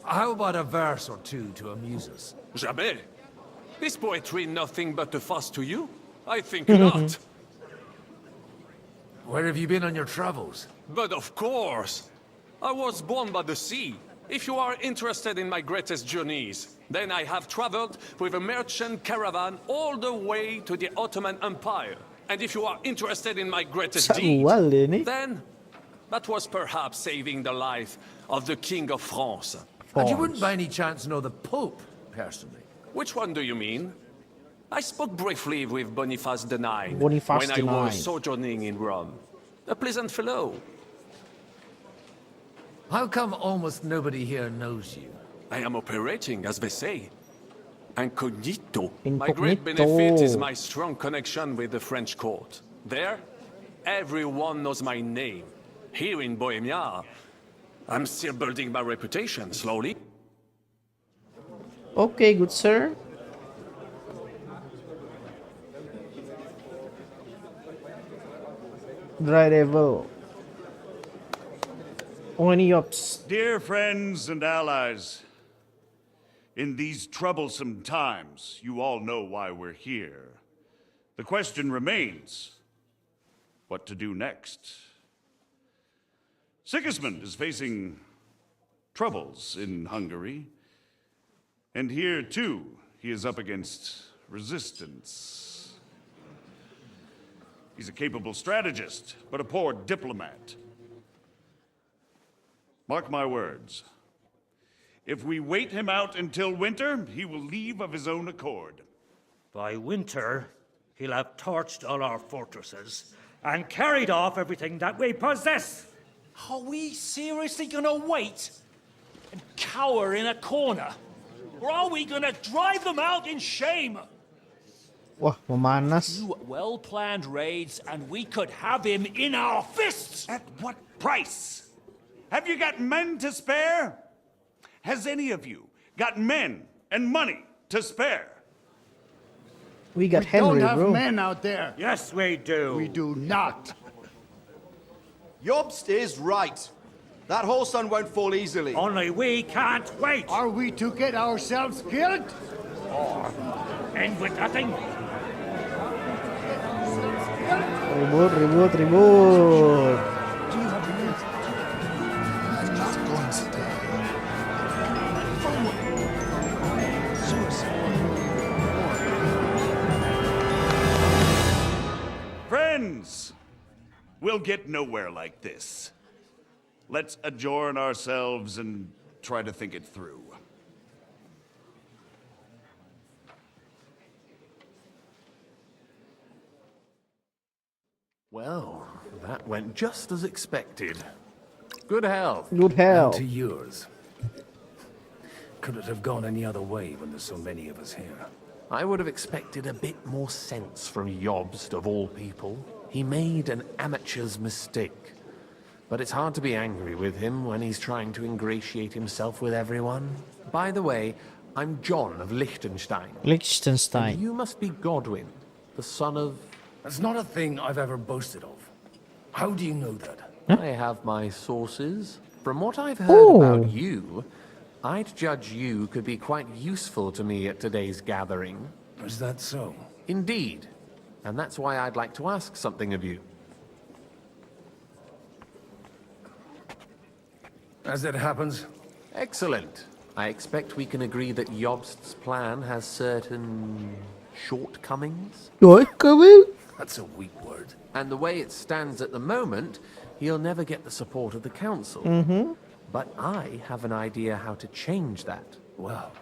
How about a verse or two to amuse us? Jamais. Is poetry nothing but a fuss to you? I think not. Where have you been on your travels? But of course. I was born by the sea. If you are interested in my greatest journeys, then I have traveled with a merchant caravan all the way to the Ottoman Empire. And if you are interested in my greatest deed, then that was perhaps saving the life of the King of France. And you wouldn't by any chance know the Pope, personally? Which one do you mean? I spoke briefly with Boniface IX Boniface when I was IX. sojourning in Rome. A pleasant fellow. How come almost nobody here knows you? I am operating, as they say. Incognito. My Incognito. great benefit is my strong connection with the French court. There, everyone knows my name. Here in Bohemia, I'm still building my reputation, slowly. Okay, good sir. Dry devil. Oniops. Dear friends and allies, in these troublesome times, you all know why we're here. The question remains, what to do next? Sigismund is facing troubles in Hungary, and here, too, he is up against resistance. He's a capable strategist, but a poor diplomat. Mark my words. If we wait him out until winter, he will leave of his own accord. By winter, he'll have torched all our fortresses and carried off everything that we possess. Are we seriously gonna wait and cower in a corner? Or are we gonna drive them out in shame? Wah, memanas. 2 well-planned raids and we could have him in our fists! At what price? Have you got men to spare? Has any of you got men and money to spare? We got Henry, Don't have bro. men out there. Yes, we do. We do not. Jobst is right. That whole sun won't fall easily. Only we can't wait. Are we to get ourselves killed? Or end with nothing. Ribut, ribut, ribut. Friends, we'll get nowhere like this. Let's adjourn ourselves and try to think it through. Well, that went just as expected. Good health. Good health. And to yours. Could it have gone any other way when there's so many of us here? I would have expected a bit more sense from Jobst, of all people. He made an amateur's mistake. But it's hard to be angry with him when he's trying to ingratiate himself with everyone. By the way, I'm John of Liechtenstein. Liechtenstein. And you must be Godwin, the son of... That's not a thing I've ever boasted of. How do you know that? I have my sources. From what I've heard about you, I'd judge you could be quite useful to me at today's gathering. Is that so? Indeed. And that's why I'd like to ask something of you. As it happens. Excellent. I expect we can agree that Jobst's plan has certain shortcomings. Shortcomings? That's a weak word. And the way it stands at the moment, he'll never get the support of the council. But I have an idea how to change that. Well,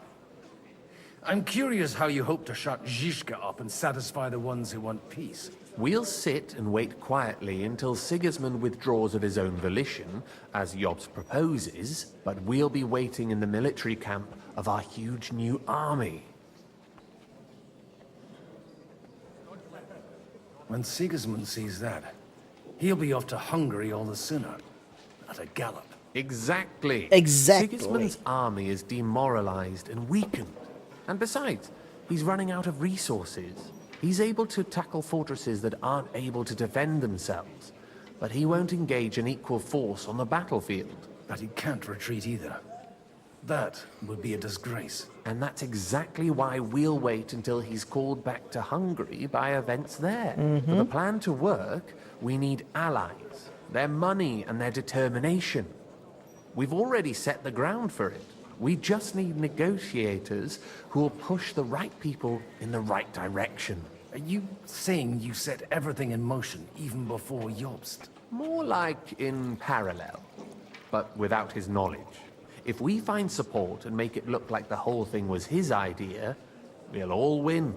I'm curious how you hope to shut Zizka up and satisfy the ones who want peace. We'll sit and wait quietly until Sigismund withdraws of his own volition, as Jobst proposes, but we'll be waiting in the military camp of our huge new army. When Sigismund sees that, he'll be off to Hungary all the sooner. At a gallop. Exactly. Exactly. Sigismund's army is demoralized and weakened. And besides, he's running out of resources. He's able to tackle fortresses that aren't able to defend themselves. But he won't engage an equal force on the battlefield. But he can't retreat either. That would be a disgrace. And that's exactly why we'll wait until he's called back to Hungary by events there. For the plan to work, we need allies, their money and their determination. We've already set the ground for it. We just need negotiators who will push the right people in the right direction. Are you saying you set everything in motion even before Jobst? More like in parallel, but without his knowledge. If we find support and make it look like the whole thing was his idea, we'll all win.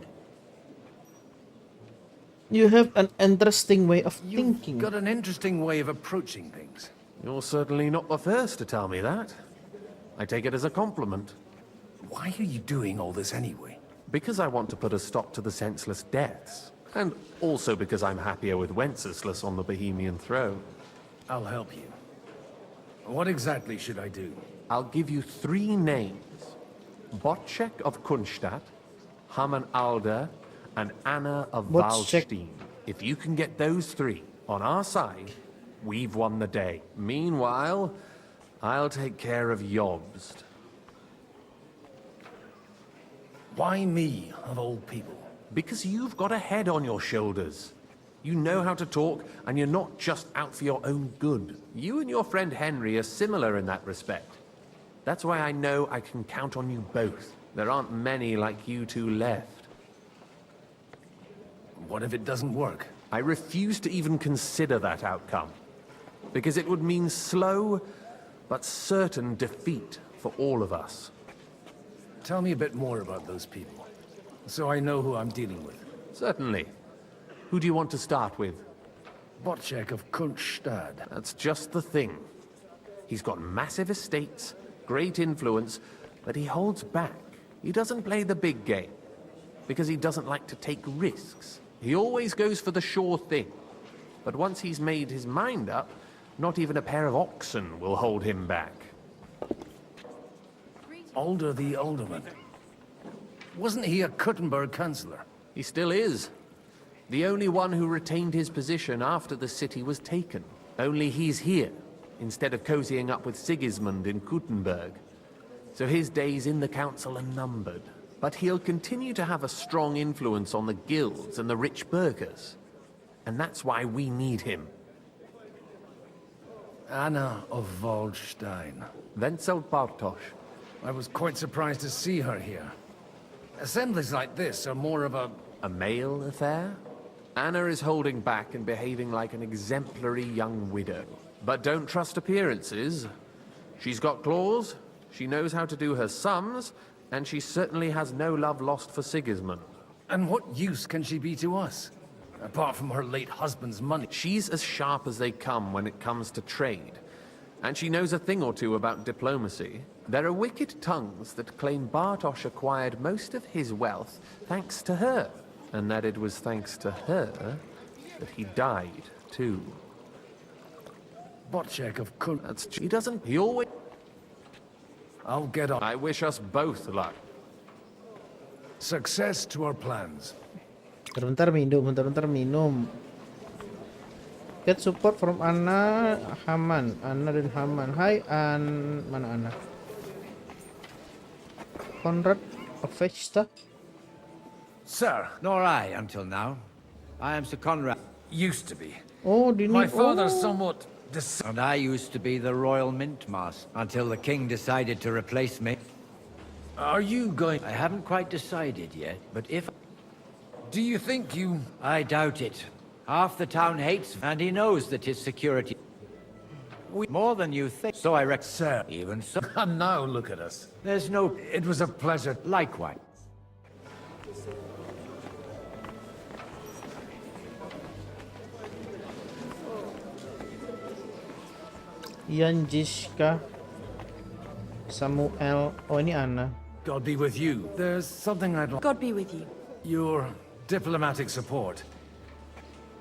You have an interesting way of thinking. Got an interesting way of approaching things. You're certainly not the first to tell me that. I take it as a compliment. Why are you doing all this anyway? Because I want to put a stop to the senseless deaths. And also because I'm happier with Wenceslas on the Bohemian throne. I'll help you. What exactly should I do? I'll give you 3 names. Botchek of Kunstadt, Haman Alder, and Anna of Waldstein. If you can get those 3 on our side, we've won the day. Meanwhile, I'll take care of Jobst. Why me, of all people? Because you've got a head on your shoulders. You know how to talk, and you're not just out for your own good. You and your friend Henry are similar in that respect. That's why I know I can count on you both. There aren't many like you two left. What if it doesn't work? I refuse to even consider that outcome. Because it would mean slow, but certain defeat for all of us. Tell me a bit more about those people, so I know who I'm dealing with. Certainly. Who do you want to start with? Botchek of Kunststadt. That's just the thing. He's got massive estates, great influence, but he holds back. He doesn't play the big game, because he doesn't like to take risks. He always goes for the sure thing. But once he's made his mind up, not even a pair of oxen will hold him back. Alder the Alderman. Wasn't he a Kuttenberg councillor? He still is. The only one who retained his position after the city was taken. Only he's here, instead of cozying up with Sigismund in Kuttenberg. So his days in the council are numbered. But he'll continue to have a strong influence on the guilds and the rich burghers. And that's why we need him. Anna of Waldstein. Wenzel Bartosz. I was quite surprised to see her here. Assemblies like this are more of a male affair? Anna is holding back and behaving like an exemplary young widow. But don't trust appearances. She's got claws, she knows how to do her sums, and she certainly has no love lost for Sigismund. And what use can she be to us? Apart from her late husband's money. She's as sharp as they come when it comes to trade. And she knows a thing or two about diplomacy. There are wicked tongues that claim Bartosz acquired most of his wealth thanks to her, and that it was thanks to her that he died, too. Botchek of course. He doesn't. He always. I'll get on. I wish us both luck. Success to our plans. Bentar minum. Get support from Anna dan Haman. Hai mana Anna? Conrad of Vesta. Sir, nor I until now. I am Sir Conrad. Used to be. Oh, didn't My father somewhat. And I used to be the Royal Mint Master until the king decided to replace me. Are you going? I haven't quite decided yet, but if... Do you think you... I doubt it. Half the town hates him, and he knows that his security... More than you think. So I reckon... Sir. Even so... And now look at us. There's no... It was a pleasure. Likewise. Ian, Jiska, Samuel. Oh, ini Anna. God be with you. There's something I'd like... God be with you. Your diplomatic support.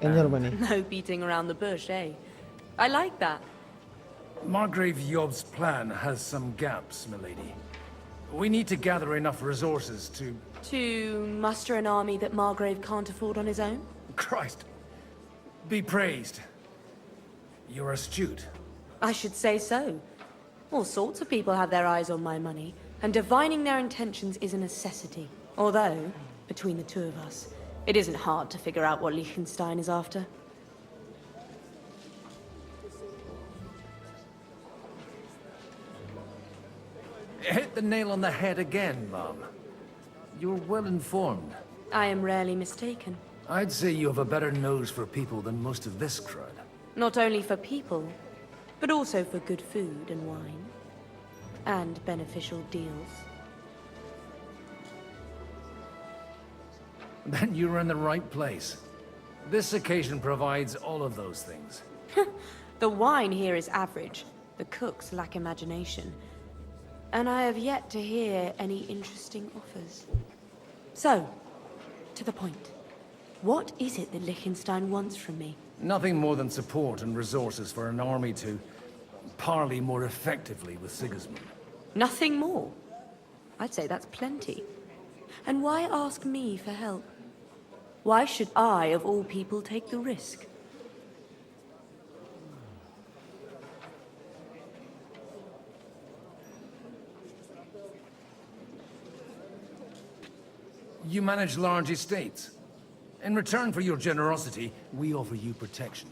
No beating around the bush, eh? I like that. Margrave Yob's plan has some gaps, milady. We need to gather enough resources to... To muster an army that Margrave can't afford on his own? Christ. Be praised. You're astute. I should say so. All sorts of people have their eyes on my money, and divining their intentions is a necessity. Although, between the two of us, it isn't hard to figure out what Liechtenstein is after. Hit the nail on the head again, Mom. You're well informed. I am rarely mistaken. I'd say you have a better nose for people than most of this crowd. Not only for people, but also for good food and wine. And beneficial deals. Then you're in the right place. This occasion provides all of those things. The wine here is average. The cooks lack imagination. And I have yet to hear any interesting offers. So, to the point. What is it that Liechtenstein wants from me? Nothing more than support and resources for an army to parley more effectively with Sigismund. Nothing more? I'd say that's plenty. And why ask me for help? Why should I, of all people, take the risk? You manage large estates. In return for your generosity, we offer you protection.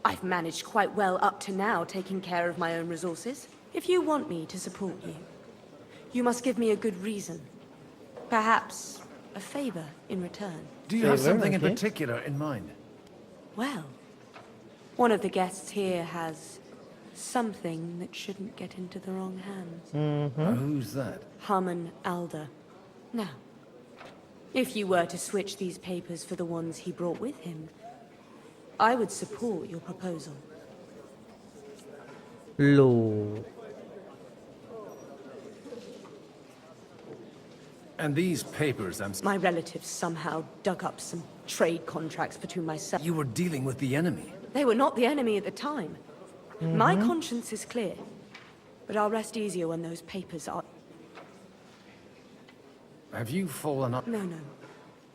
I've managed quite well up to now, taking care of my own resources. If you want me to support you, you must give me a good reason. Perhaps a favor in return. Do you have something in particular in mind? Well, one of the guests here has something that shouldn't get into the wrong hands. Who's that? Haman Alder. Now, if you were to switch these papers for the ones he brought with him, I would support your proposal. Loh. And these papers, My relatives somehow dug up some trade contracts between myself. You were dealing with the enemy. They were not the enemy at the time. My conscience is clear, but I'll rest easier when those papers are... Have you fallen up? No.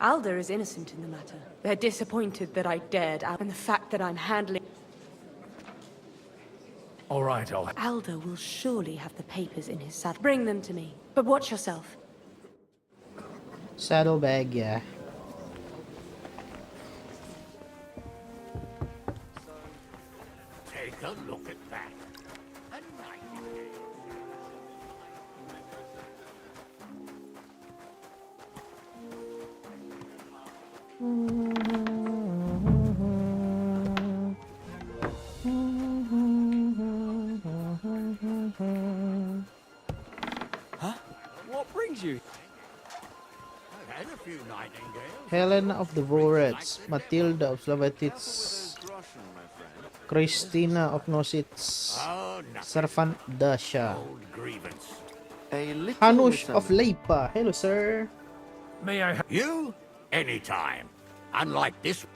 Alder is innocent in the matter. They're disappointed that I dared out, and the fact that I'm handling... All right, Alder will surely have the papers in his saddle. Bring them to me, but watch yourself. Saddlebag, yeah. Take a look at that. Huh? What brings you? I've had a few nightingales. Helena of the Vorets, Matilda of Slavetitz. Christina Ognosits. Servant Dasha. Hanush of Leipa. Hello, sir. May I You? Anytime. Unlike this.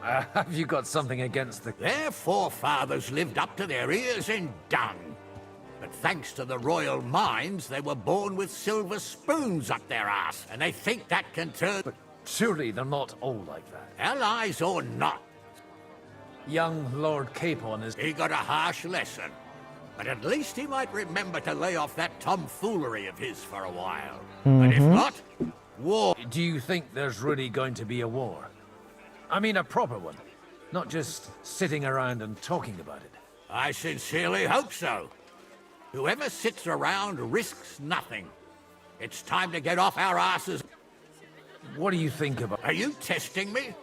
have you got something against the... Their forefathers lived up to their ears in dung. But thanks to the royal mines, they were born with silver spoons up their ass, and they think that can turn... But surely they're not all like that. Allies or not. Young Lord Capon is... He got a harsh lesson. But at least he might remember to lay off that tomfoolery of his for a while. But if not, war... Do you think there's really going to be a war? I mean a proper one. Not just sitting around and talking about it. I sincerely hope so. Whoever sits around risks nothing. It's time to get off our asses. What do you think about... Are you testing me?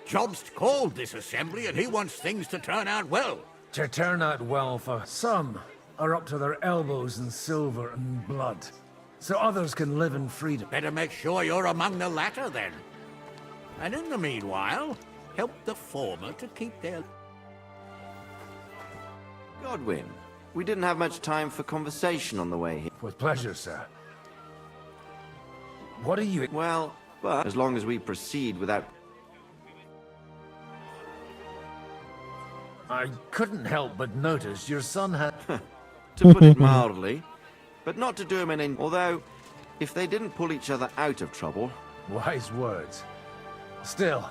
Jobst called this assembly and he wants things to turn out well. To turn out well for some are up to their elbows in silver and blood. So others can live in freedom. Better make sure you're among the latter then. And in the meanwhile, help the former to keep their... Godwin, we didn't have much time for conversation on the way here. With pleasure, sir. What are you... Well, but as long as we proceed without... I couldn't help but notice your son had... to put it mildly, but not to do him any... Although, if they didn't pull each other out of trouble... Wise words. Still,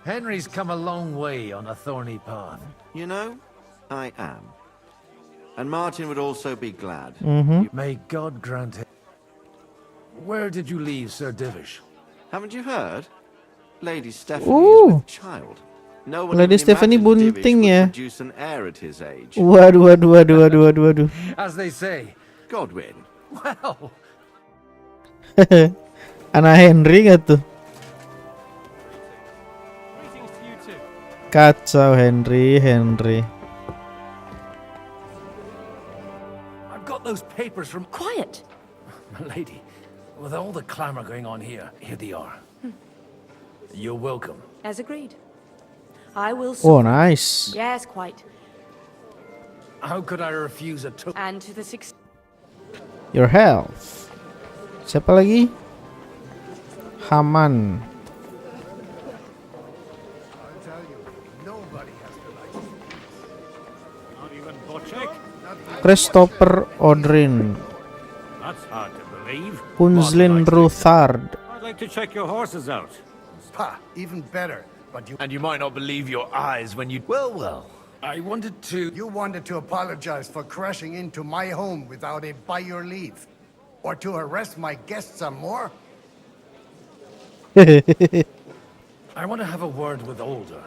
Henry's come a long way on a thorny path. You know, I am. And Martin would also be glad. May God grant it. Where did you leave Sir Divish? Haven't you heard? Lady Stephanie is with child. No one Lady even Stephanie imagined Divish bunting would ya. produce an heir at his age. Waduh. As they say. Godwin. Well. Anak Henry nggak tuh? Kacau Henry. I've got those papers from... Quiet! My lady, with all the clamor going on here they are. You're welcome. As agreed. I will... Oh, nice. Yes, quite. How could I refuse a token? And to the six... Your health. Siapa lagi? Haman. Christopher Odrin. That's hard to believe. Kunzlin Ruthard. I'd like to check your horses out. Ha, even better. But you... And you might not believe your eyes when you... Well. I wanted to... You wanted to apologize for crashing into my home without it by your leave. Or to arrest my guests some more? I want to have a word with Older.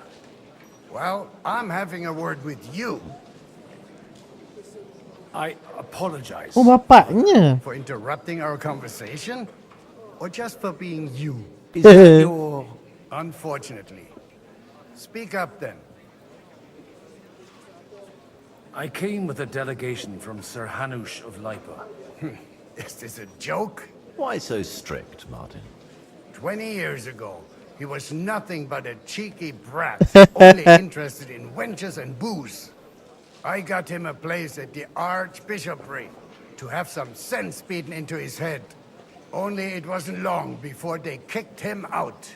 Well, I'm having a word with you. I apologize. Oh, bapaknya. For interrupting our conversation? Or just for being you? Is that your... Unfortunately. Speak up then. I came with a delegation from Sir Hanush of Leipa. Is this a joke? Why so strict, Martin? 20 years ago, he was nothing but a cheeky brat, only interested in wenches and booze. I got him a place at the Archbishopric to have some sense beaten into his head. Only it wasn't long before they kicked him out.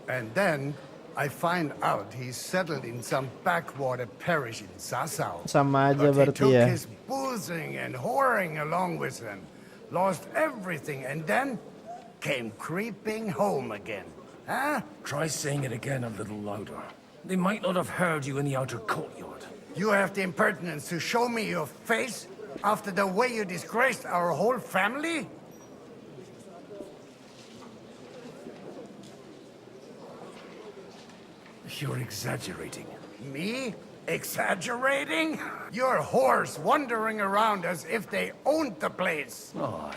And then I find out he's settled in some backwater parish in Sassau. Sama aja But he berarti took ya. his boozing and whoring along with him, lost everything, and then came creeping home again. Huh? Try saying it again a little louder. They might not have heard you in the outer courtyard. You have the impertinence to show me your face after the way you disgraced our whole family? You're exaggerating. Me? Exaggerating? Your whores wandering around as if they owned the place. Oh,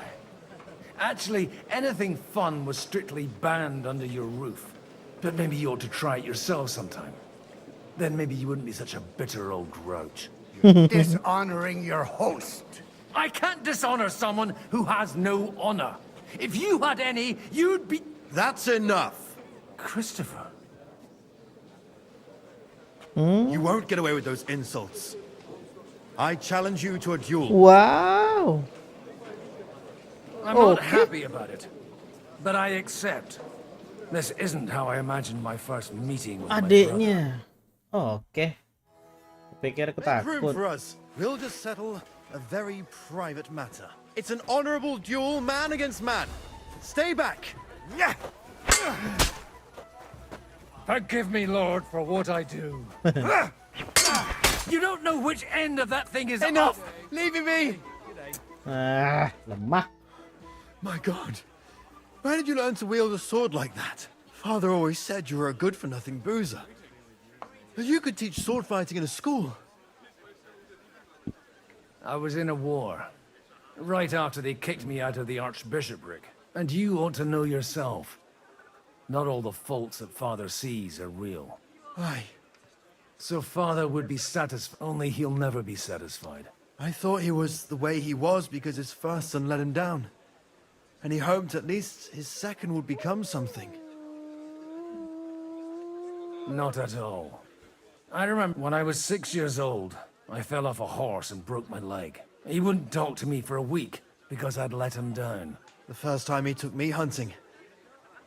actually, anything fun was strictly banned under your roof. But maybe you ought to try it yourself sometime. Then maybe you wouldn't be such a bitter old grouch. You're dishonoring your host. I can't dishonor someone who has no honor. If you had any, you'd be... That's enough. Christopher. You won't get away with those insults. I challenge you to a duel. Wow. I'm not happy about it, but I accept. This isn't how I imagined my first meeting with my brother. Adiknya. Oke. Pikir aku Make room takut. for us. We'll just settle a very private matter. It's an honorable duel, man against man. Stay back. Forgive me, Lord, for what I do. You don't know which end of that thing is Enough. off. Leave me. Lemah. My God. Where did you learn to wield a sword like that? Father always said you were a good-for-nothing boozer. But you could teach sword fighting in a school. I was in a war. Right after they kicked me out of the archbishopric. And you ought to know yourself. Not all the faults that Father sees are real. Why? So Father would be satisfied, only he'll never be satisfied. I thought he was the way he was because his first son let him down. And he hoped at least his second would become something. Not at all. I remember when I was 6 years old, I fell off a horse and broke my leg. He wouldn't talk to me for a week because I'd let him down. The first time he took me hunting,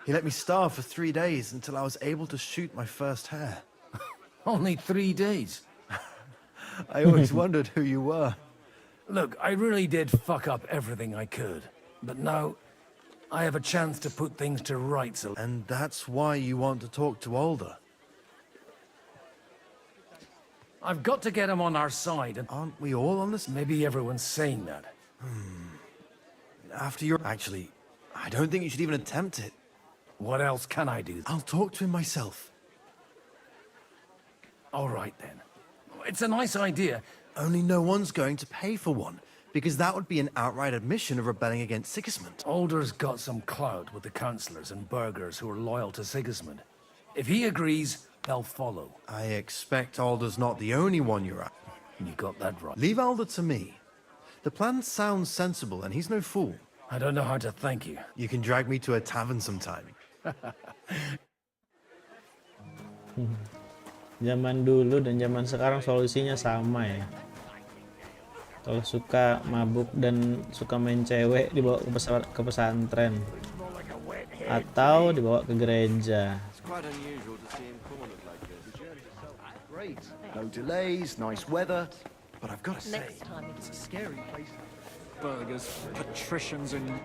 he let me starve for 3 days until I was able to shoot my first hare. Only 3 days? I always wondered who you were. Look, I really did fuck up everything I could. But now, I have a chance to put things to rights. And that's why you want to talk to Alder. I've got to get him on our side, and aren't we all on this? Maybe everyone's saying that. After you're... Actually, I don't think you should even attempt it. What else can I do? I'll talk to him myself. All right, then. It's a nice idea. Only no one's going to pay for one, because that would be an outright admission of rebelling against Sigismund. Alder's got some clout with the councillors and burghers who are loyal to Sigismund. If he agrees, they'll follow. I expect Alder's not the only one you're at. You got that right. Leave Alder to me. The plan sounds sensible, and he's no fool. I don't know how to thank you. You can drag me to a tavern sometime. Zaman dulu dan zaman sekarang solusinya sama ya. Kalau suka mabuk dan suka main cewek dibawa ke pesantren atau dibawa ke gereja. No delays, nice weather, but I've got to say, it's a scary place. Burgers, patricians, and...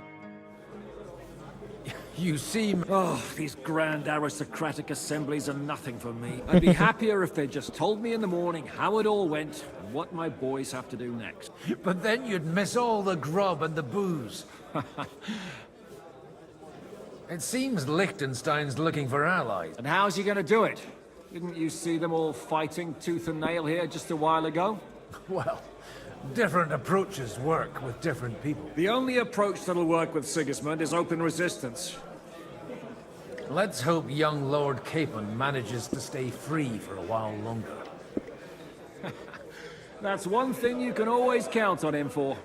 You seem... Oh, these grand aristocratic assemblies are nothing for me. I'd be happier if they just told me in the morning how it all went and what my boys have to do next. But then you'd miss all the grub and the booze. It seems Liechtenstein's looking for allies. And how's he going to do it? Didn't you see them all fighting tooth and nail here just a while ago? Well, different approaches work with different people. The only approach that'll work with Sigismund is open resistance. Let's hope young Lord Capon manages to stay free for a while longer. That's one thing you can always count on him for.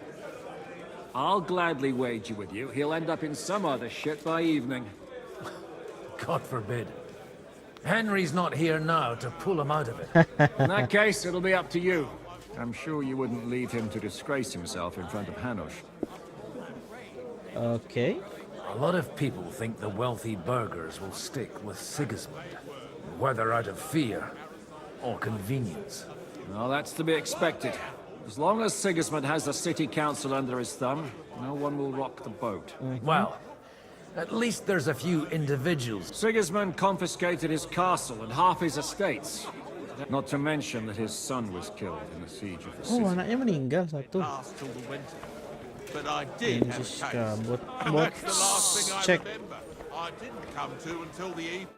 I'll gladly wager with you he'll end up in some other shit by evening. God forbid. Henry's not here now to pull him out of it. In that case, it'll be up to you. I'm sure you wouldn't leave him to disgrace himself in front of Hanush. Okay. A lot of people think the wealthy burghers will stick with Sigismund, whether out of fear or convenience. Well, that's to be expected. As long as Sigismund has the city council under his thumb, no one will rock the boat. Well, at least there's a few individuals. Sigismund confiscated his castle and half his estates. Not to mention that his son was killed in the siege of the city. Oh, anaknya meninggal satu. But I did have Just taste. kabut. And Bot that's the last thing I check. remember. I didn't come to until the evening.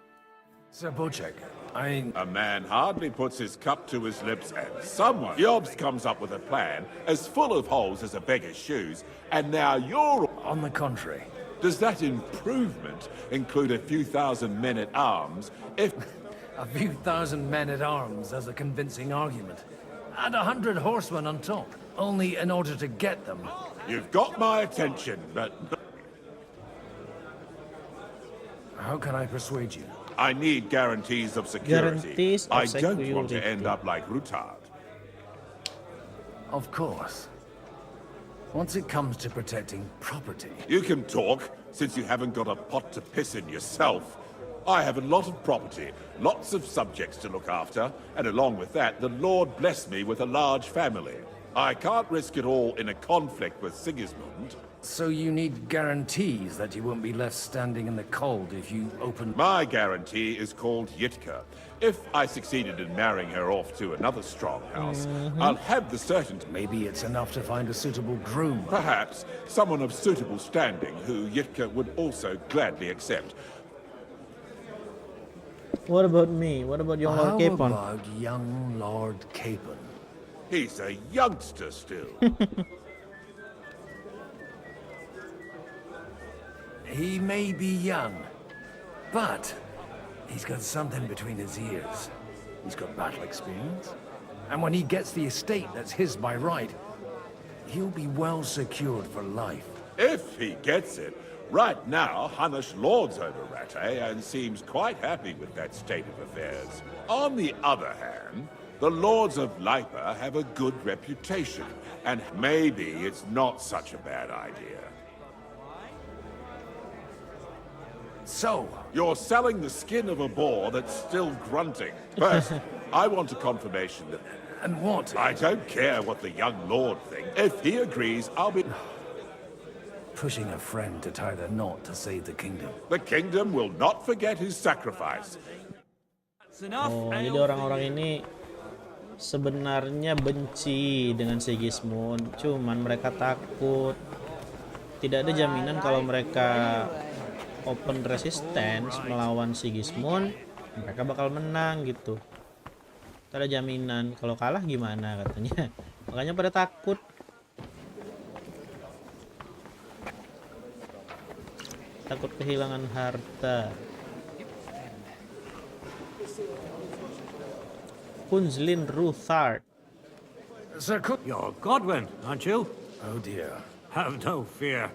Sir Bocek, A man hardly puts his cup to his lips and someone, Jobs, comes up with a plan as full of holes as a beggar's shoes, and now you're... On the contrary. Does that improvement include a few thousand men-at-arms if... A few thousand men-at-arms as a convincing argument. And 100 horsemen on top. Only in order to get them. You've got my attention, but... How can I persuade you? I need guarantees of security. Guarantees of I don't want to security. end up like Rutard. Of course. Once it comes to protecting property... You can talk, since you haven't got a pot to piss in yourself. I have a lot of property, lots of subjects to look after, and along with that, the Lord blessed me with a large family. I can't risk it all in a conflict with Sigismund. So you need guarantees that you won't be left standing in the cold if you open... My guarantee is called Yitka. If I succeeded in marrying her off to another strong house, I'll have the certainty. Maybe it's enough to find a suitable groom. Perhaps someone of suitable standing who Yitka would also gladly accept. What about me? What about young Lord Capon? How about young Lord Capon? He's a youngster still. He may be young, but he's got something between his ears. He's got battle experience. And when he gets the estate that's his by right, he'll be well secured for life. If he gets it. Right now, Hanush lords over Rattay and seems quite happy with that state of affairs. On the other hand, the lords of Lipa have a good reputation, and maybe it's not such a bad idea. So, you're selling the skin of a boar that's still grunting. First, I want a confirmation that... And what? I don't care what the young lord thinks. If he agrees, I'll be... Pushing a friend to tie the knot to save the kingdom. The kingdom will not forget his sacrifice. Oh, jadi orang-orang ini sebenarnya benci dengan Sigismund, cuman mereka takut. Tidak ada jaminan kalau mereka open resistance melawan Sigismund, mereka bakal menang gitu. Tak ada jaminan. Kalau kalah gimana katanya. Makanya pada takut. Takut kehilangan harta. Kunzlin Ruthard. Sir Cook, you're Godwin, aren't you? Oh dear. Have no fear.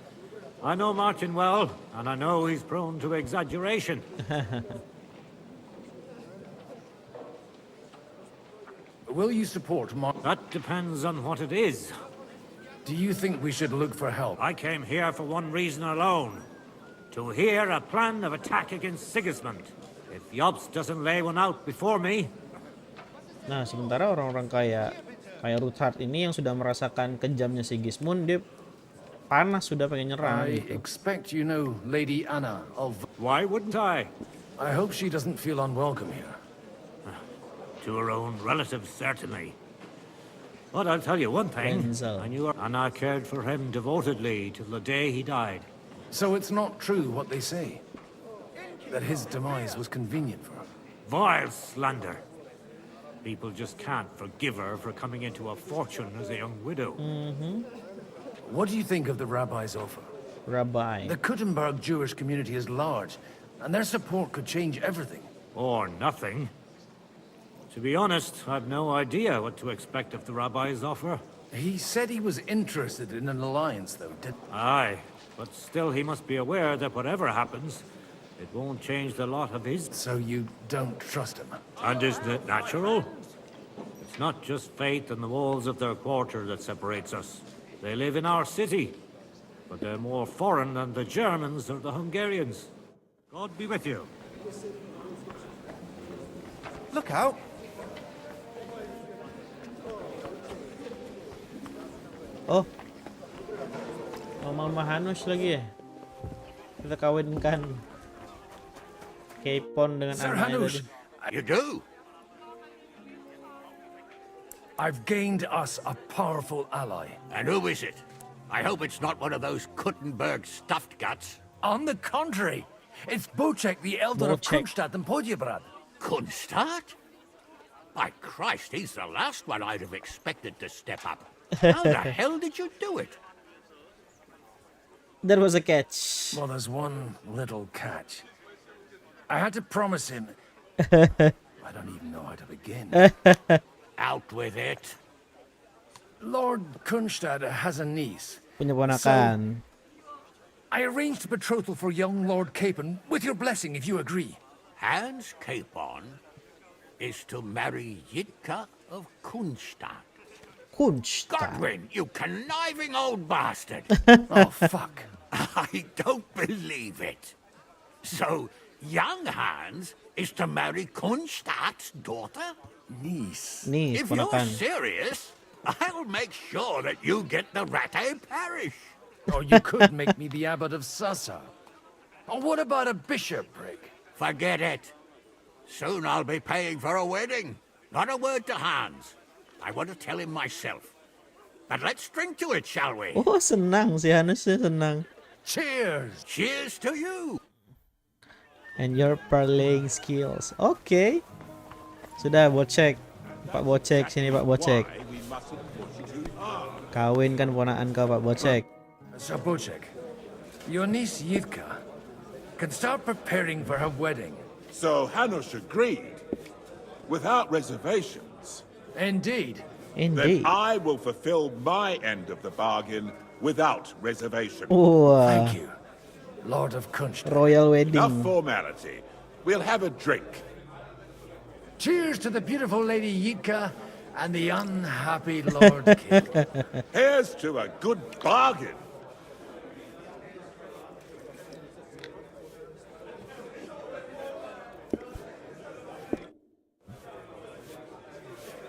I know Martin well, and I know he's prone to exaggeration. Will you support That depends on what it is. Do you think we should look for help? I came here for one reason alone. To hear a plan of attack against Sigismund. If Jobst doesn't lay one out before me... Nah, sementara orang-orang kayak Ruthard ini yang sudah merasakan kejamnya Sigismund, dia panas sudah pengen nyerang. I gitu. expect you know Lady Anna of... Why wouldn't I? I hope she doesn't feel unwelcome here. To her own relatives, certainly. But I'll tell you one thing. I knew her, and I cared for him devotedly till the day he died. So it's not true what they say? That his demise was convenient for her? Vile slander. People just can't forgive her for coming into a fortune as a young widow. What do you think of the rabbi's offer? Rabbi. The Kuttenberg Jewish community is large, and their support could change everything. Or nothing. To be honest, I've no idea what to expect of the rabbi's offer. He said he was interested in an alliance, though, didn't he? Aye, but still he must be aware that whatever happens, it won't change the lot of his... So you don't trust him? And isn't it natural? It's not just fate and the walls of their quarter that separates us. They live in our city, but they're more foreign than the Germans or the Hungarians. God be with you. Look out! Oh, Mama Hanush lagi ya. Kita kawinkan Keychron dengan Sir anaknya Hanush, tadi. You do? I've gained us a powerful ally. And who is it? I hope it's not one of those Kuttenberg stuffed guts. On the contrary, it's Bocek, the elder of Kronstadt and Podjebrad. Kronstadt? By Christ, he's the last one I'd have expected to step up. How the hell did you do it? There was a catch. Well, there's one little catch. I had to promise him... I don't even know how to begin. Out with it. Lord Kronstadt has a niece. Punya ponakan. I arranged a betrothal for young Lord Capon, with your blessing if you agree. Hans Capon is to marry Yitka of Kunstadt. Godwin, you conniving old bastard! Oh, fuck. I don't believe it. So, young Hans is to marry Kunstadt's daughter? Niece. If you're serious, I'll make sure that you get the Rattay parish. Or you could make me the abbot of Sasa. Or what about a bishopric? Forget it. Soon I'll be paying for a wedding. Not a word to Hans. I want to tell him myself. But let's drink to it, shall we? Oh, senang si Hanus, senang. Cheers! Cheers to you! And your parlaying skills. Oke. Sudah, Bocek. Pak Bocek, sini Pak Bocek. Kawinkan ponakan kau, Pak Bocek. So, Bocek, your niece Yitka can start preparing for her wedding. So Hanush agreed, without reservations. Indeed. Then I will fulfill my end of the bargain without reservation. Thank you, Lord of Kunstadt. Royal wedding. Enough formality. We'll have a drink. Cheers to the beautiful Lady Yitka and the unhappy Lord King. Here's to a good bargain.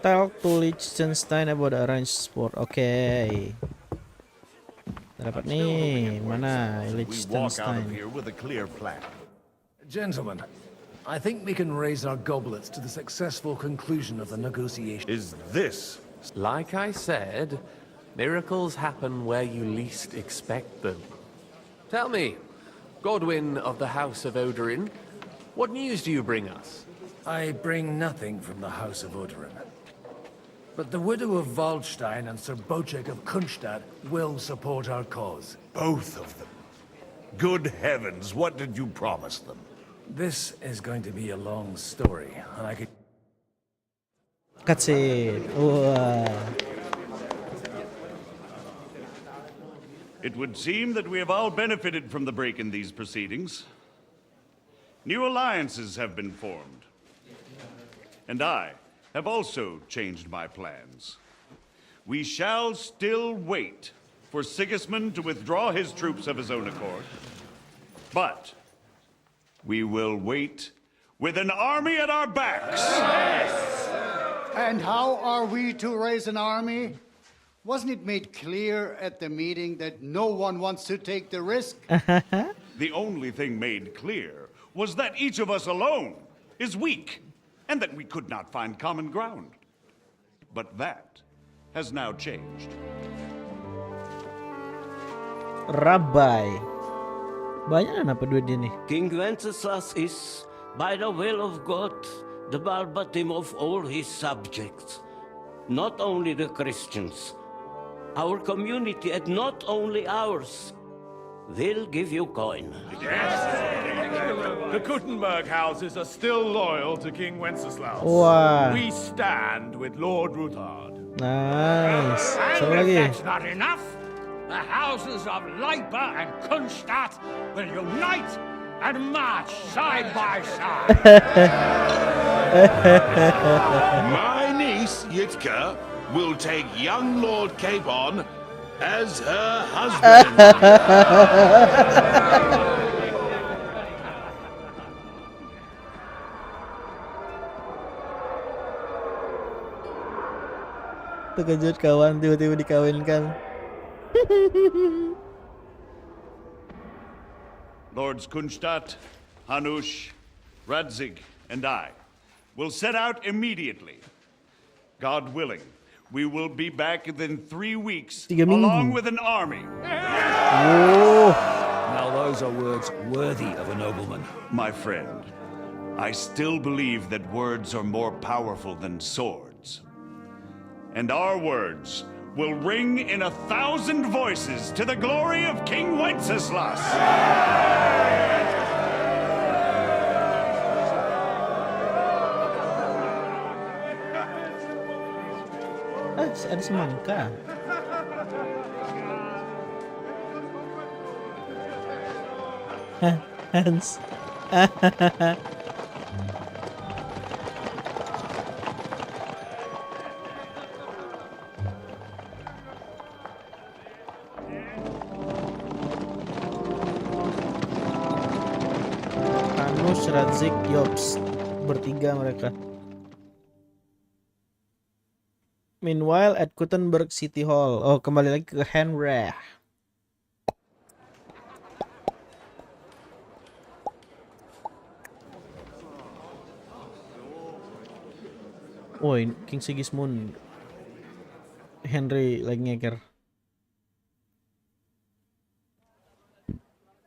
Talk to Liechtenstein about arranged sport. Oke. Dapat nih, mana Liechtenstein? Gentlemen, I think we can raise our goblets to the successful conclusion of the negotiation. Is this? Like I said, miracles happen where you least expect them. Tell me, Godwin of the House of Odorin, what news do you bring us? I bring nothing from the House of Odorin. But the widow of Waldstein and Sir Bocek of Kunstadt will support our cause. Both of them. Good heavens, what did you promise them? This is going to be a long story, and I could... Cutscene. Wah. It would seem that we have all benefited from the break in these proceedings. New alliances have been formed. And I have also changed my plans. We shall still wait for Sigismund to withdraw his troops of his own accord. But we will wait with an army at our backs. And how are we to raise an army? Wasn't it made clear at the meeting that no one wants to take the risk? The only thing made clear was that each of us alone is weak, and that we could not find common ground. But that has now changed. Rabbi. Banyak apa duit dia nih? King Wenceslas is, by the will of God, the Balbatim of all his subjects. Not only the Christians. Our community, and not only ours, will give you coin. The Kuttenberg houses are still loyal to King Wenceslas. Wow. We stand with Lord Ruthard. Nice. And Satu if lagi. that's not enough, the houses of Leipa and Kunstadt will unite and march side by side. My niece, Yitka, will take young Lord Capon as her husband. Terkejut kawan, tiba-tiba dikawinkan. Lords Kunstadt, Hanush, Radzig, and I will set out immediately. God willing, we will be back within 3 weeks, 3 minggu. along with an army. Oh. Now those are words worthy of a nobleman. My friend, I still believe that words are more powerful than swords. And our words will ring in 1,000 voices to the glory of King Wenceslas. Ada semangka. Hans. Anus, Radzik, Yops, bertiga mereka. Meanwhile at Gutenberg City Hall. Oh, kembali lagi ke Henry. Oh, King Sigismund. Henry lagi ngeker.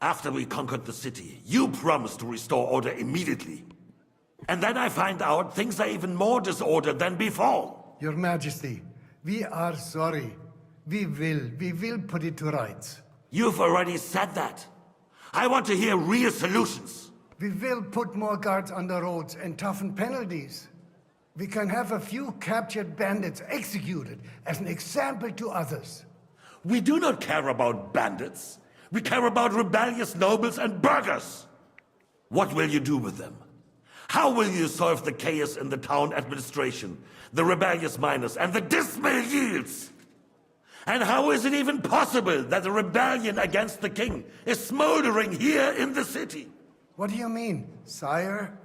After we conquered the city, you promised to restore order immediately. And then I find out things are even more disordered than before. Your Majesty, we are sorry. We will put it to rights. You've already said that. I want to hear real solutions. We will put more guards on the roads and toughen penalties. We can have a few captured bandits executed as an example to others. We do not care about bandits. We care about rebellious nobles and burghers. What will you do with them? How will you solve the chaos in the town administration, the rebellious miners, and the dismal yields? And how is it even possible that a rebellion against the king is smoldering here in the city? What do you mean, sire?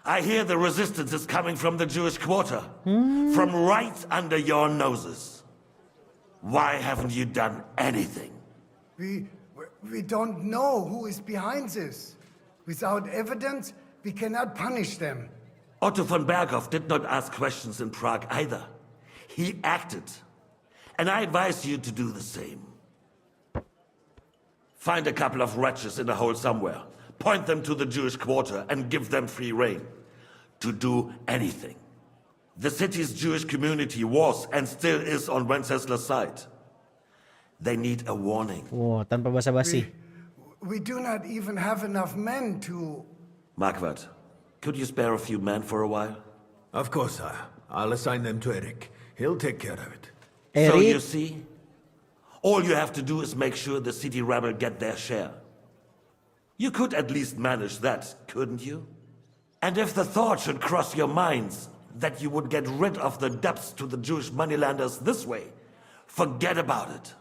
I hear the resistance is coming from the Jewish quarter, from right under your noses. Why haven't you done anything? We don't know who is behind this. Without evidence, we cannot punish them. Otto von Berghoff did not ask questions in Prague either. He acted. And I advise you to do the same. Find a couple of wretches in a hole somewhere, point them to the Jewish quarter, and give them free rein to do anything. The city's Jewish community was and still is on Wenceslas' side. They need a warning. Wow, tanpa basa-basi. We do not even have enough men to... Marquardt, could you spare a few men for a while? Of course, sire. I'll assign them to Eric. He'll take care of it. So you see, all you have to do is make sure the city rebel get their share. You could at least manage that, couldn't you? And if the thought should cross your minds that you would get rid of the debts to the Jewish moneylenders this way, forget about it.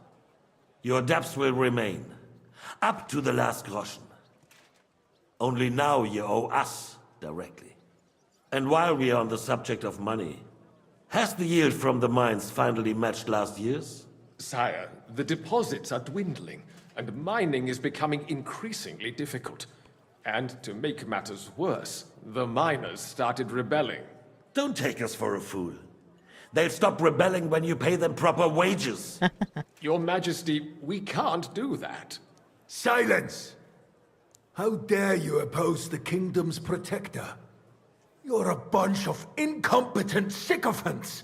Your debts will remain, up to the last groschen. Only now you owe us directly. And while we are on the subject of money, has the yield from the mines finally matched last year's? Sire, the deposits are dwindling, and mining is becoming increasingly difficult. And to make matters worse, the miners started rebelling. Don't take us for a fool. They'll stop rebelling when you pay them proper wages. Your Majesty, we can't do that. Silence! How dare you oppose the kingdom's protector? You're a bunch of incompetent sycophants.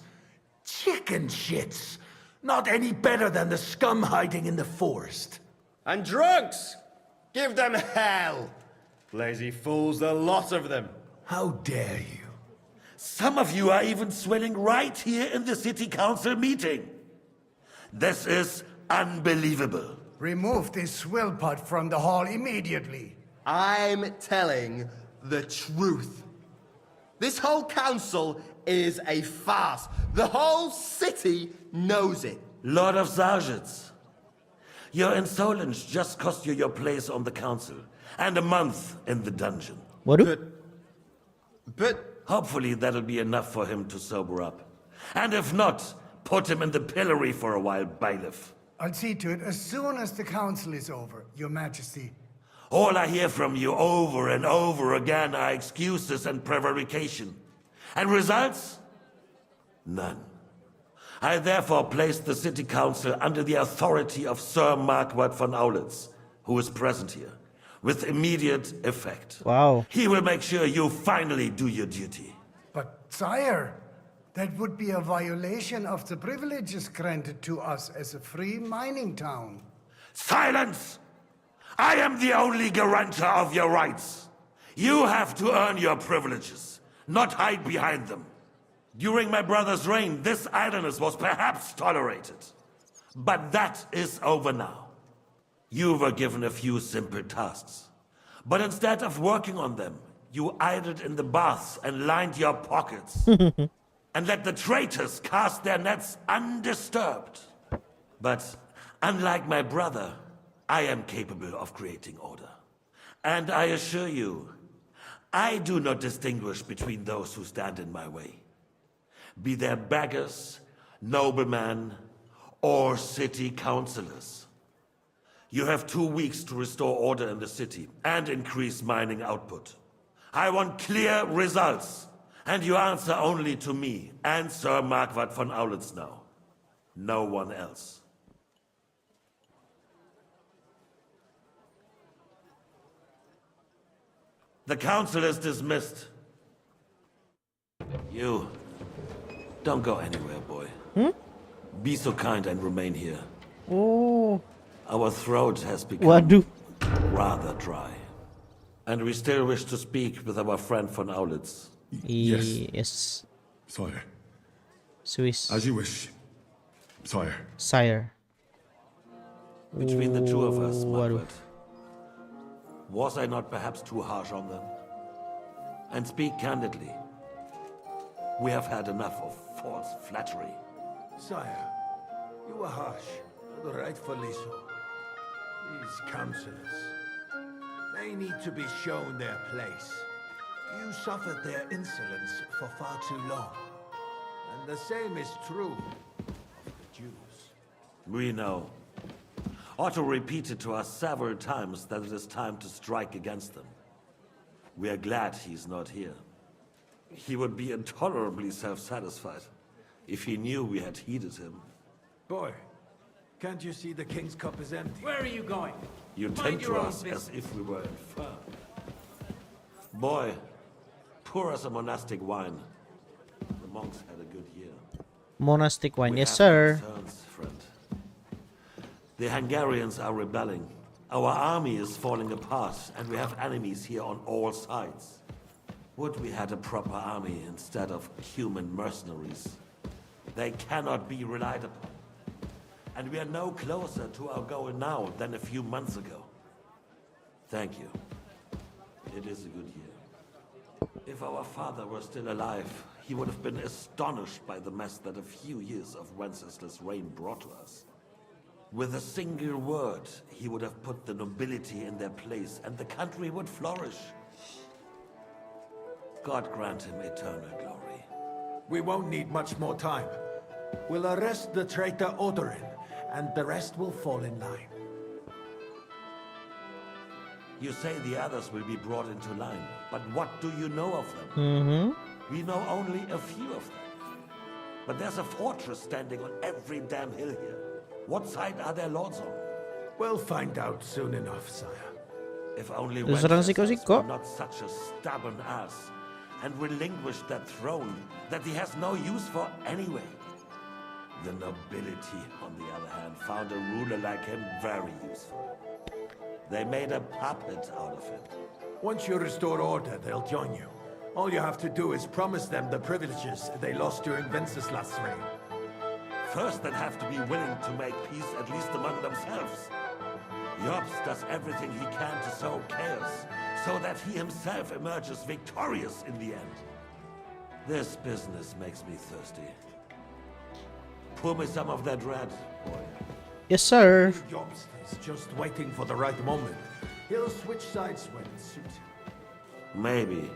Chicken shits. Not any better than the scum hiding in the forest. And drunks! Give them hell! Lazy fools, the lot of them. How dare you? Some of you are even swilling right here in the city council meeting. This is unbelievable. Remove this swill pot from the hall immediately. I'm telling the truth. This whole council is a farce. The whole city knows it. Lord of Sargents, your insolence just cost you your place on the council and a month in the dungeon. What? But hopefully that'll be enough for him to sober up. And if not, put him in the pillory for a while, bailiff. I'll see to it as soon as the council is over, Your Majesty. All I hear from you over and over again are excuses and prevarication. And results? None. I therefore place the city council under the authority of Sir Marquardt von Aulitz, who is present here, with immediate effect. Wow. He will make sure you finally do your duty. But, sire, that would be a violation of the privileges granted to us as a free mining town. Silence! I am the only guarantor of your rights. You have to earn your privileges, not hide behind them. During my brother's reign, this idleness was perhaps tolerated. But that is over now. You were given a few simple tasks. But instead of working on them, you idled in the baths and lined your pockets. And let the traitors cast their nets undisturbed. But Unlike my brother, I am capable of creating order. And I assure you, I do not distinguish between those who stand in my way. Be they beggars, noblemen, or city councillors. You have 2 weeks to restore order in the city and increase mining output. I want clear results, and you answer only to me and Sir Marquardt von Aulitz now. No one else. The council is dismissed. You, don't go anywhere, boy. Be so kind and remain here. Oh. Our throat has become Waduh. rather dry. And we still wish to speak with our friend von Aulitz. Yes. Sire. Swiss. As you wish, sire. Sire. Between the two of us, Waduh. Margaret, was I not perhaps too harsh on them? And speak candidly. We have had enough of false flattery. Sire, you were harsh, and rightfully so. These councillors, they need to be shown their place. You suffered their insolence for far too long. And the same is true of the Jews. We know. Otto repeated to us several times that it is time to strike against them. We are glad he's not here. He would be intolerably self-satisfied if he knew we had heeded him. Boy, can't you see the King's cup is empty? Where are you going? You Mind tend your to own us business. as if we were infirm. Boy, pour us a monastic wine. The monks had a good year. Monastic wine, We yes have sir. concerns, friend. The Hungarians are rebelling. Our army is falling apart, and we have enemies here on all sides. Would we had a proper army instead of human mercenaries? They cannot be relied upon. And we are no closer to our goal now than a few months ago. Thank you. It is a good year. If our father were still alive, he would have been astonished by the mess that a few years of Wenceslas' reign brought to us. With a single word, he would have put the nobility in their place, and the country would flourish. God grant him eternal glory. We won't need much more time. We'll arrest the traitor Odorin, and the rest will fall in line. You say the others will be brought into line, but what do you know of them? We know only a few of them. But there's a fortress standing on every damn hill here. What side are their lords on? We'll find out soon enough, sire. If only Terus orang Wenceslas siko-siko. were not such a stubborn ass and relinquished that throne that he has no use for anyway. The nobility, on the other hand, found a ruler like him very useful. They made a puppet out of him. Once you restore order, they'll join you. All you have to do is promise them the privileges they lost during Wenceslas' reign. First, they'd have to be willing to make peace at least among themselves. Jobs does everything he can to sow chaos, so that he himself emerges victorious in the end. This business makes me thirsty. Pour me some of that red, boy. Yes sir. Jobs is just waiting for the right moment. He'll switch sides when it suits him. Maybe.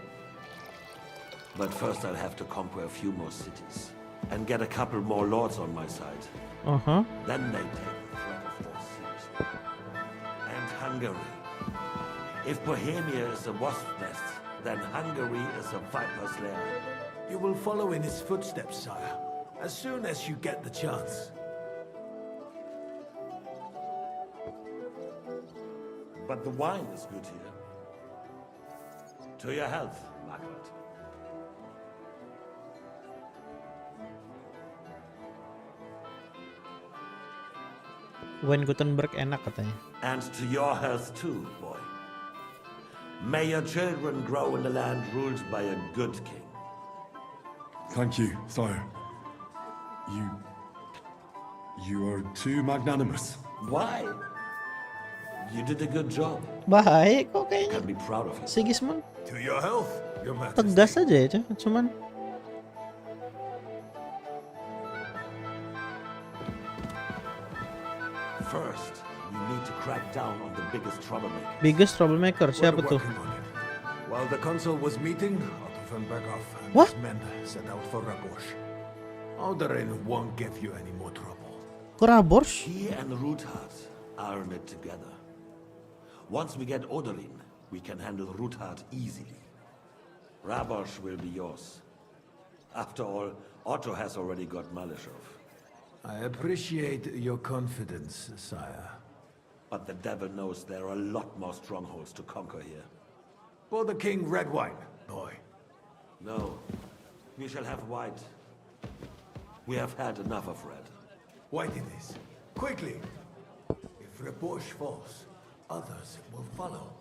But first I'll have to conquer a few more cities. And get a couple more lords on my side. Then they take the threat of war seriously. And Hungary. If Bohemia is a wasp nest, then Hungary is a viper's lair. You will follow in his footsteps, sire, as soon as you get the chance. But the wine is good here. To your health, Margaret. Wine Gutenberg enak katanya. And to your health too, boy. May your children grow in a land ruled by a good king. Thank you, sire. You are too magnanimous. Why? You did a good job. Baik kok You kayaknya. can be proud of it. Si Gismon To your health, your majesty. tegas aja ya, cuman First, we need to crack down on the biggest troublemaker. Biggest troublemaker, siapa tuh? While the council was meeting, Otto von Berghoff and What? his men set out for Rabosh. Alderin won't give you any more trouble. Rabosh? He and Ruthard are in it together. Once we get Oderin, we can handle Ruthard easily. Rabosh will be yours. After all, Otto has already got Malishov. I appreciate your confidence, sire. But the devil knows there are a lot more strongholds to conquer here. For the king, red wine, boy. No, we shall have white. We have had enough of red. White it is. Quickly! If Rabosh falls, others will follow.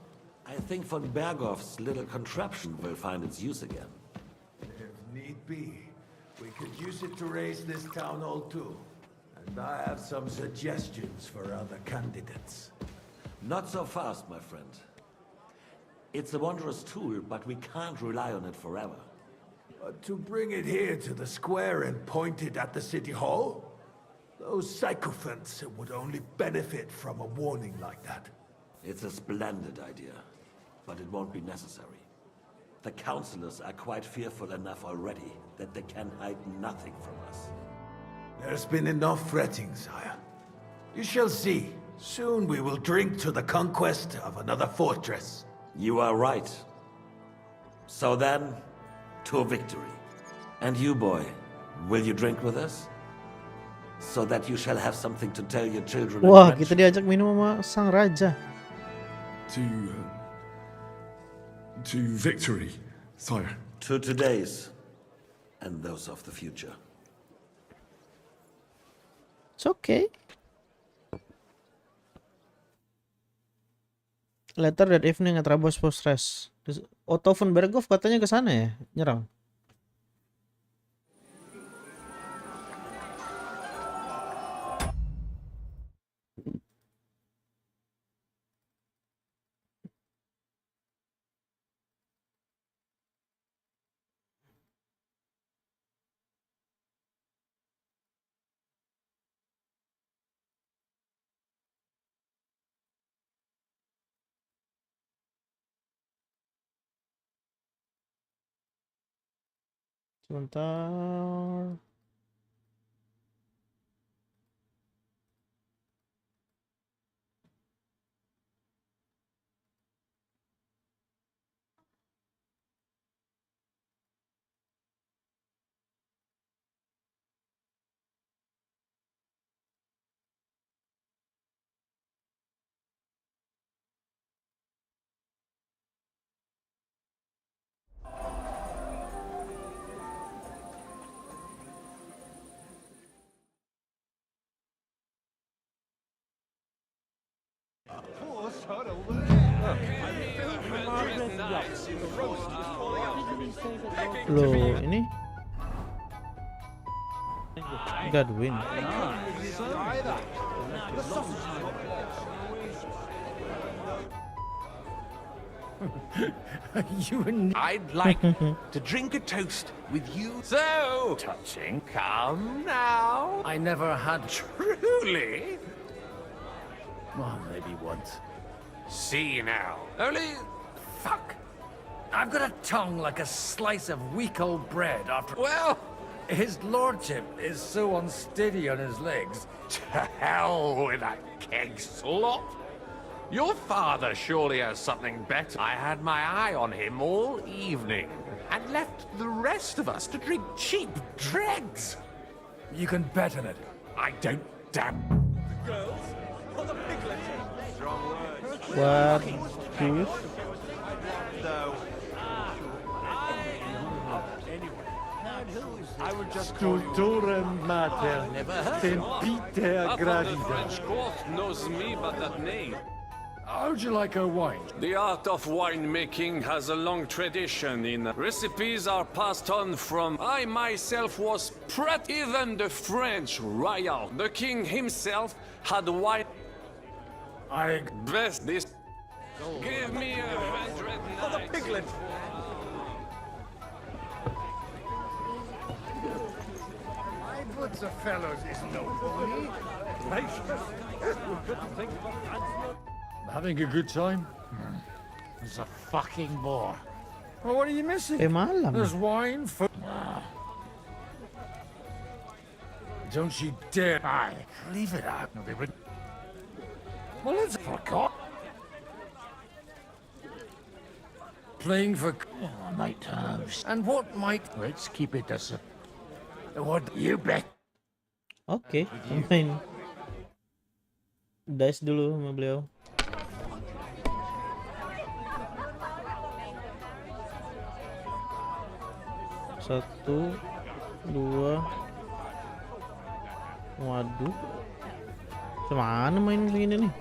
I think von Berghoff's little contraption will find its use again. If need be, we could use it to raise this town hall too. And I have some suggestions for other candidates. Not so fast, my friend. It's a wondrous tool, but we can't rely on it forever. But to bring it here to the square and point it at the city hall? Those sycophants would only benefit from a warning like that. It's a splendid idea, but it won't be necessary. The councillors are quite fearful enough already that they can hide nothing from us. There's been enough fretting, sire. You shall see. Soon we will drink to the conquest of another fortress. You are right. So then, to victory. And you, boy, will you drink with us? So that you shall have something to tell your children. Wah, kita diajak minum sama sang raja. To victory, sire. To today's, and those of the future. It's okay. Later that evening at Rabosh Fortress. Otto von Berghoff katanya ke sana ya, nyerang. Sebentar. Loh, ini Godwin. You and I'd like to drink a toast with you. So touching. Come now. I never had truly. Well, maybe once. See now. Only, fuck. I've got a tongue like a slice of weak old bread after... Well, his lordship is so unsteady on his legs. To hell with that keg slop. Your father surely has something better. I had my eye on him all evening and left the rest of us to drink cheap dregs. You can bet on it. I don't damn... Girls? Or the piglet? Strong words. What? Please? I would just call you. Mater. Never heard Tempiter gravida. The French court knows me by that name. How would you like a wine? The art of winemaking has a long tradition in recipes are passed on from I myself was pretty even the French royal. The king himself had wine. I best this. Give me 100 nights. For the piglet. lots of fellows is no pony. Having a good time? It's a fucking bore. Well, what are you missing? Malam. There's wine, food. Don't you dare. Aye, leave it out. No, they would. Well, let's forgot. Playing for. Oh, my terms. And what might. Let's keep it as a. What you bet. Oke, main dice dulu sama beliau. Satu, dua. Waduh. Gimana main begini nih?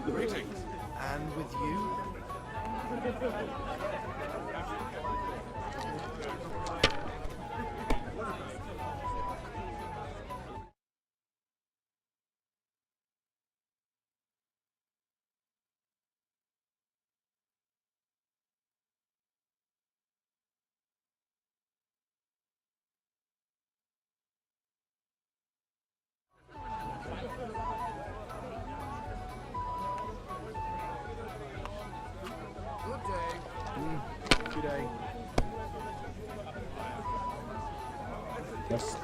Greetings. And with you? Good day. Good day. Yes.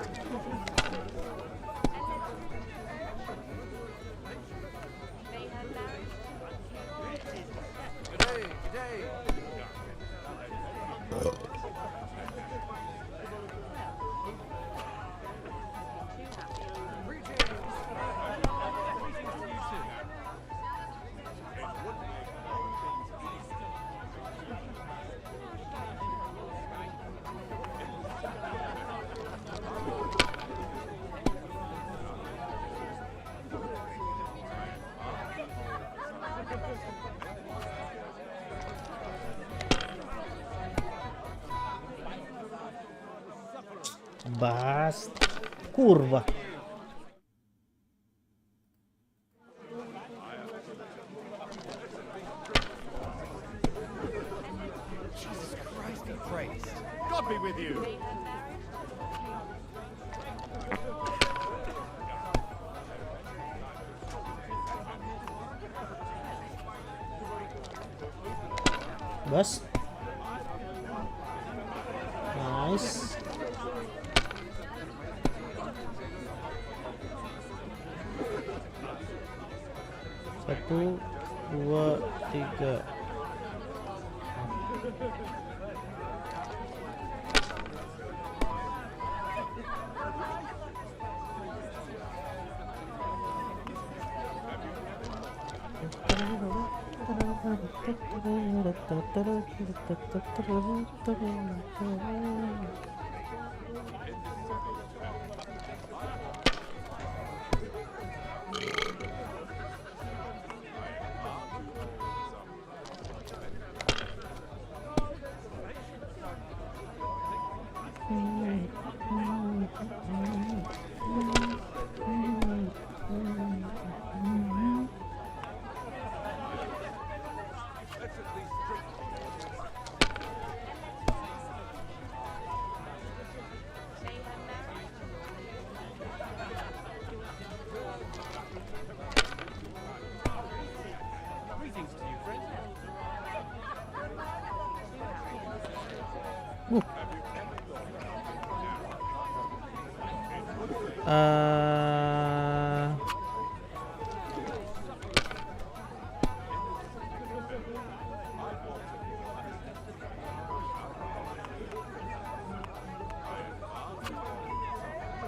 Good day. Good day. Bas kurva. Jesus Christ be praised. God be with you. Bas. Nice. Satu, dua, tiga.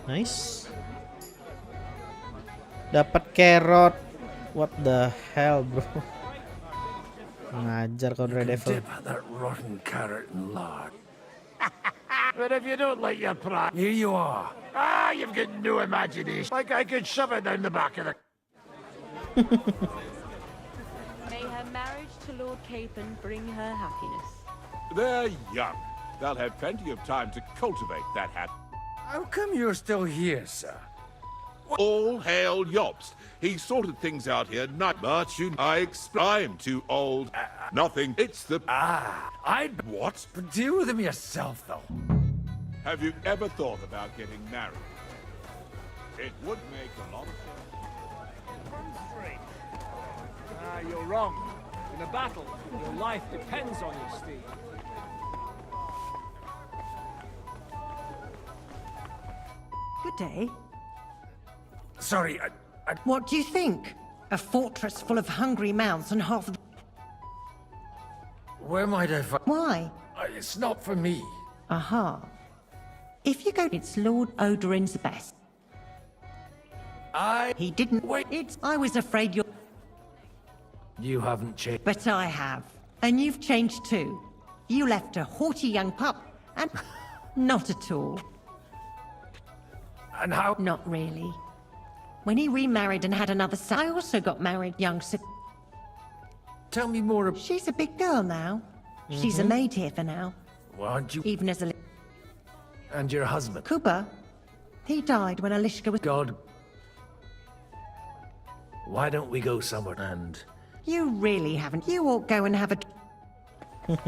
Nice. Dapat carrot. What the hell, bro? Ngajar kau Red Devil. Dip that rotten carrot in lard. But if you don't like your pride, here you are. Ah, you've got no imagination. Like I could shove it down the back of the... May her marriage to Lord Capon bring her happiness. They're young. They'll have plenty of time to cultivate that habit. How come you're still here, sir? All hail Jobst. He sorted things out here, not much. I'm too old. Nothing. It's the... I'd... What? Deal with him yourself, though. Have you ever thought about getting married? It would make a lot of sense. You're wrong. In a battle, your life depends on your steed. Good day. Sorry, What do you think? A fortress full of hungry mouths and half of... Where might I find... Why? It's not for me. Aha. If you go, it's Lord Odorin's best. He didn't... Wait. I was afraid you're... You haven't changed. But I have. And you've changed too. You left a haughty young pup, and... Not at all. And how... Not really. When he remarried and had another son, I also got married, young sir. Tell me more about... She's a big girl now. She's a maid here for now. Well, aren't you... Even as a... And your husband? Kuba. He died when Alishka was... God. Why don't we go somewhere and... You really haven't. You ought go and have a... Good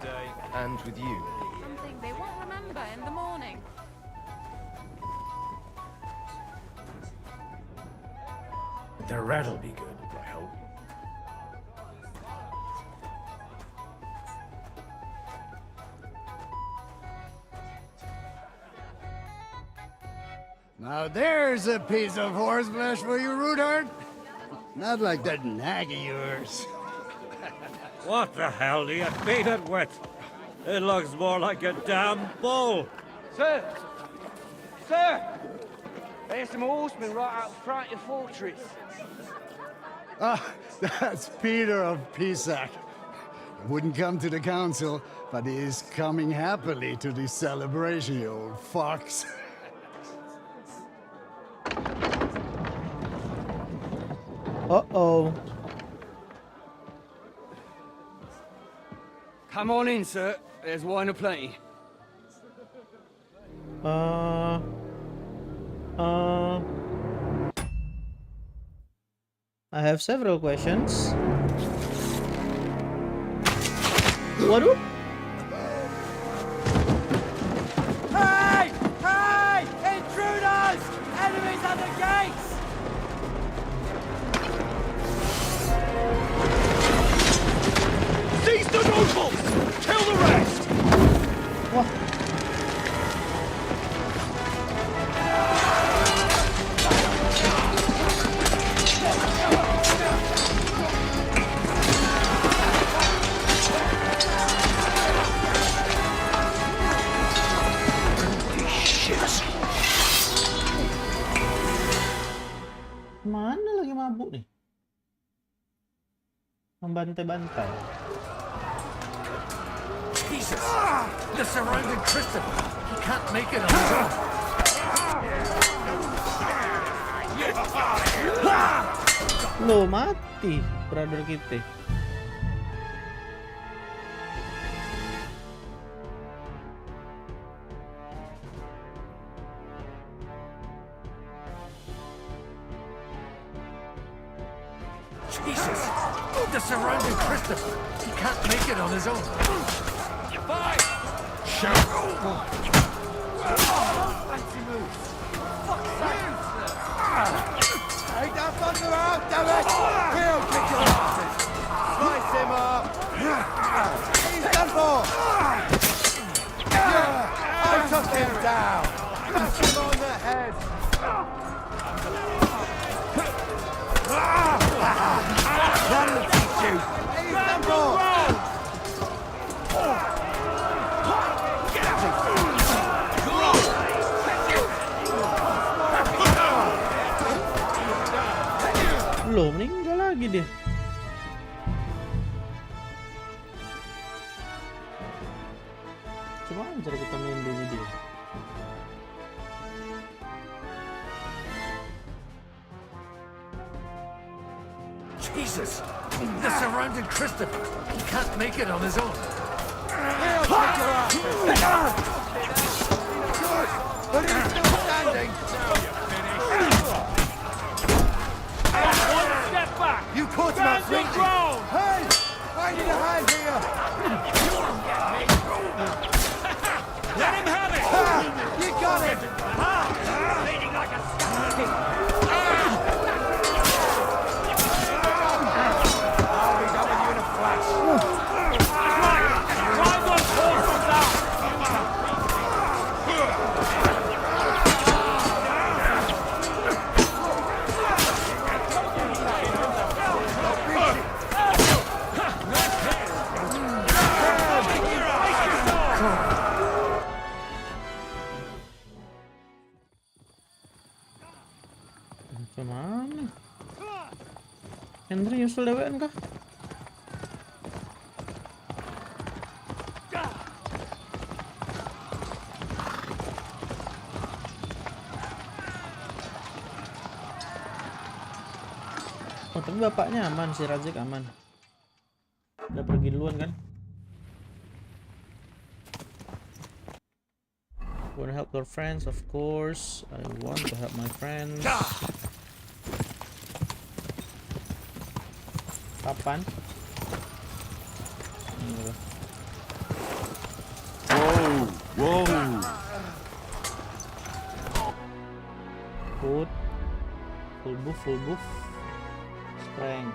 day. And with you. Something they won't remember in the morning. The rat'll be good, I hope. Now there's a piece of horseflesh for you, Rudart. Not like that nag of yours. What the hell do you beat it with? It looks more like a damn bull. Sir! Sir! There's some horsemen right out front of your fortress. Ah, that's Peter of Pisac. Wouldn't come to the council, but he is coming happily to the celebration, you old fox. Uh-oh. Come on in, sir. There's wine aplenty. I have several questions. Waduh. Hey! Hey! Intruders! Enemies at the gates! Seize the nobles! Kill the rest! What? Mana lagi mabuk nih? Membantai-bantai. Jesus! The surrounding Christopher! He can't make it on his own! Loh, mati brother kita. Jesus! The surrounding Christopher! He can't make it on his own! Bye! Shout! Fancy moves. Fuck's sake! Take that fucker out, damn it! We'll kick your asses! Slice him up! He's done for! I took him down! Smash him on the head! That'll teach you! He's done for! Loh, meninggal lagi dia. Cuma cara kita melindungi dia. Jesus! The surrounding Christopher! He can't make it on his own! But he's still standing. One step back. You caught him Stand your ground. Hey! I need a hand here! Let him have it. You got it! Bleeding like a skeleton. I'll be done with you in a flash. Drive those horses out. Kemana? Henry nyusul dewean kah? Oh, tapi bapaknya aman, si Razik aman. Udah pergi duluan kan? Want to help your friends? Of course, I want to help my friends. Kapan? Whoa! Food, full buff, strength,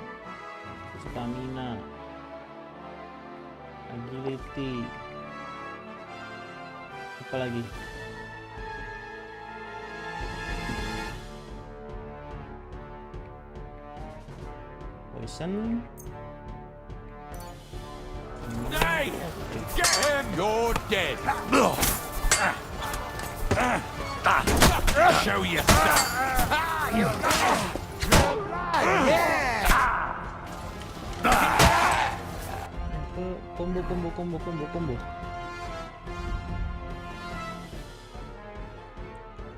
stamina, agility, apa lagi? Poison. Hey! Get him! You're dead! Show yourself! Combo.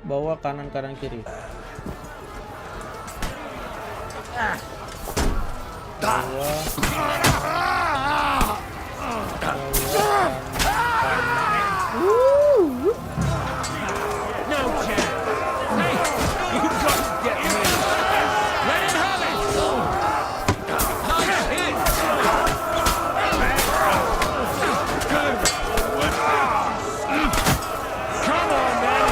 Bawa kanan kiri. No chance. Hey, you just get me. Let him have it. Nice hit. Good. Come on, man.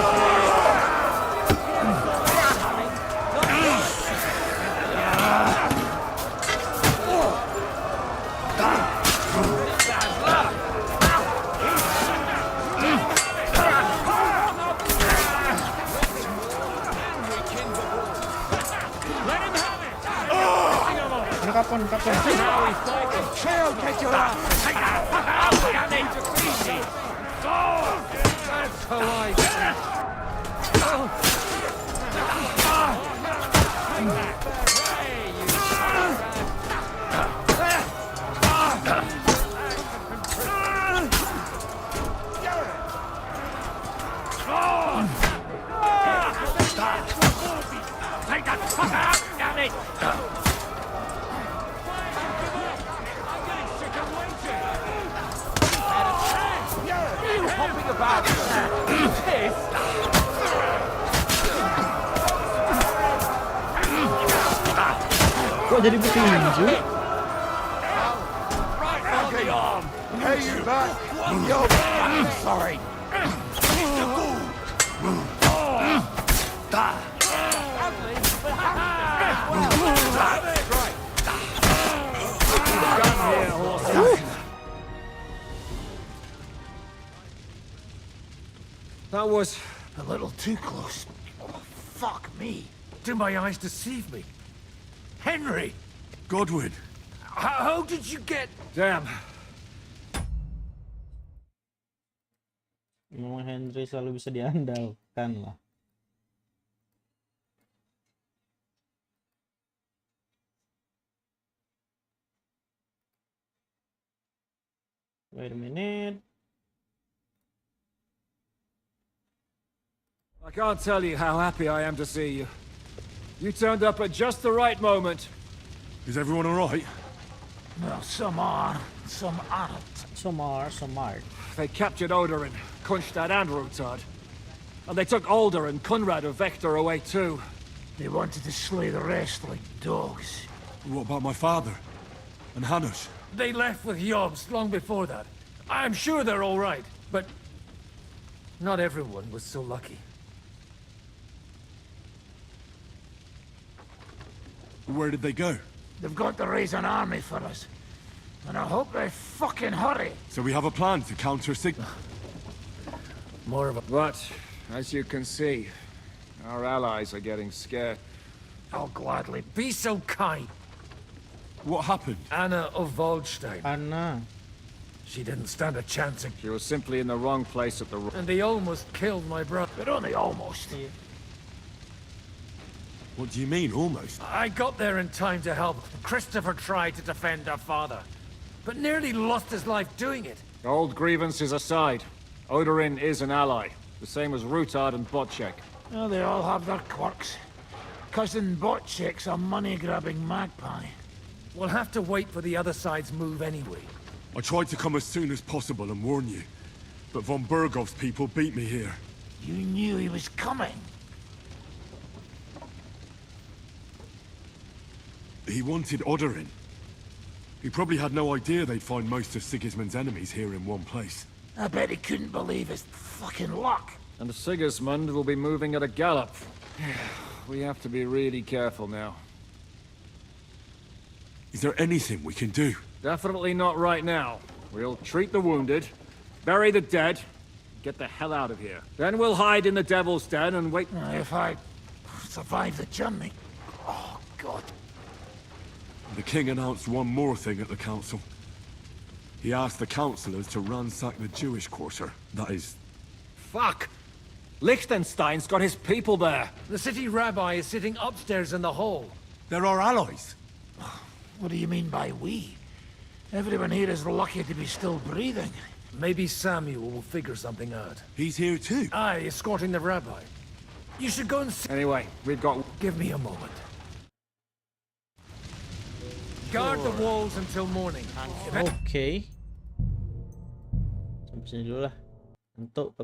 Kapan? Chill, get your ass. I need to see it. That's how I take that fucker out, damn it! Hopping about. Piss. Kok jadi petinju? Right on the arm. Hey, you back! Yo, I'm sorry. That was a little too close. Oh, fuck me. Did my eyes deceive me? Henry! Godwin! How did you get... Damn. Memang Henry selalu bisa diandalkan lah. Wait a minute. I can't tell you how happy I am to see you. You turned up at just the right moment. Is everyone alright? Well, some are, some aren't. Somar. They captured Odorin, Kunstad and Rutard. And they took Alder and Kunrad of Vector away too. They wanted to slay the rest like dogs. What about my father? And Hanush? They left with Yobs long before that. I'm sure they're all right, but not everyone was so lucky. Where did they go? They've got to raise an army for us. And I hope they fucking hurry. So we have a plan to counter Sigma. More of a... But, as you can see, our allies are getting scared. I'll gladly be so kind. What happened? Anna of Waldstein. Anna. She didn't stand a chance. She was simply in the wrong place at the... And they almost killed my brother. But only almost. Yeah. What do you mean, almost? I got there in time to help. Christopher tried to defend her father, but nearly lost his life doing it. Old grievances aside, Odorin is an ally, the same as Rutard and Botchek. Oh, they all have their quirks. Cousin Botchek's a money-grabbing magpie. We'll have to wait for the other side's move anyway. I tried to come as soon as possible and warn you, but von Bergov's people beat me here. You knew he was coming. He wanted Odorin. He probably had no idea they'd find most of Sigismund's enemies here in one place. I bet he couldn't believe his fucking luck. And Sigismund will be moving at a gallop. We have to be really careful now. Is there anything we can do? Definitely not right now. We'll treat the wounded, bury the dead, get the hell out of here. Then we'll hide in the Devil's Den and wait... If I survive the journey... Oh, God. The king announced one more thing at the council. He asked the councillors to ransack the Jewish quarter. That is... Fuck! Liechtenstein's got his people there. The city rabbi is sitting upstairs in the hall. They're our allies. What do you mean by we? Everyone here is lucky to be still breathing. Maybe Samuel will figure something out. He's here too? Aye, escorting the rabbi. You should go and see... Anyway, we've got... Give me a moment. Guard the walls until morning. Okay. Sampai sini dulu lah. Untuk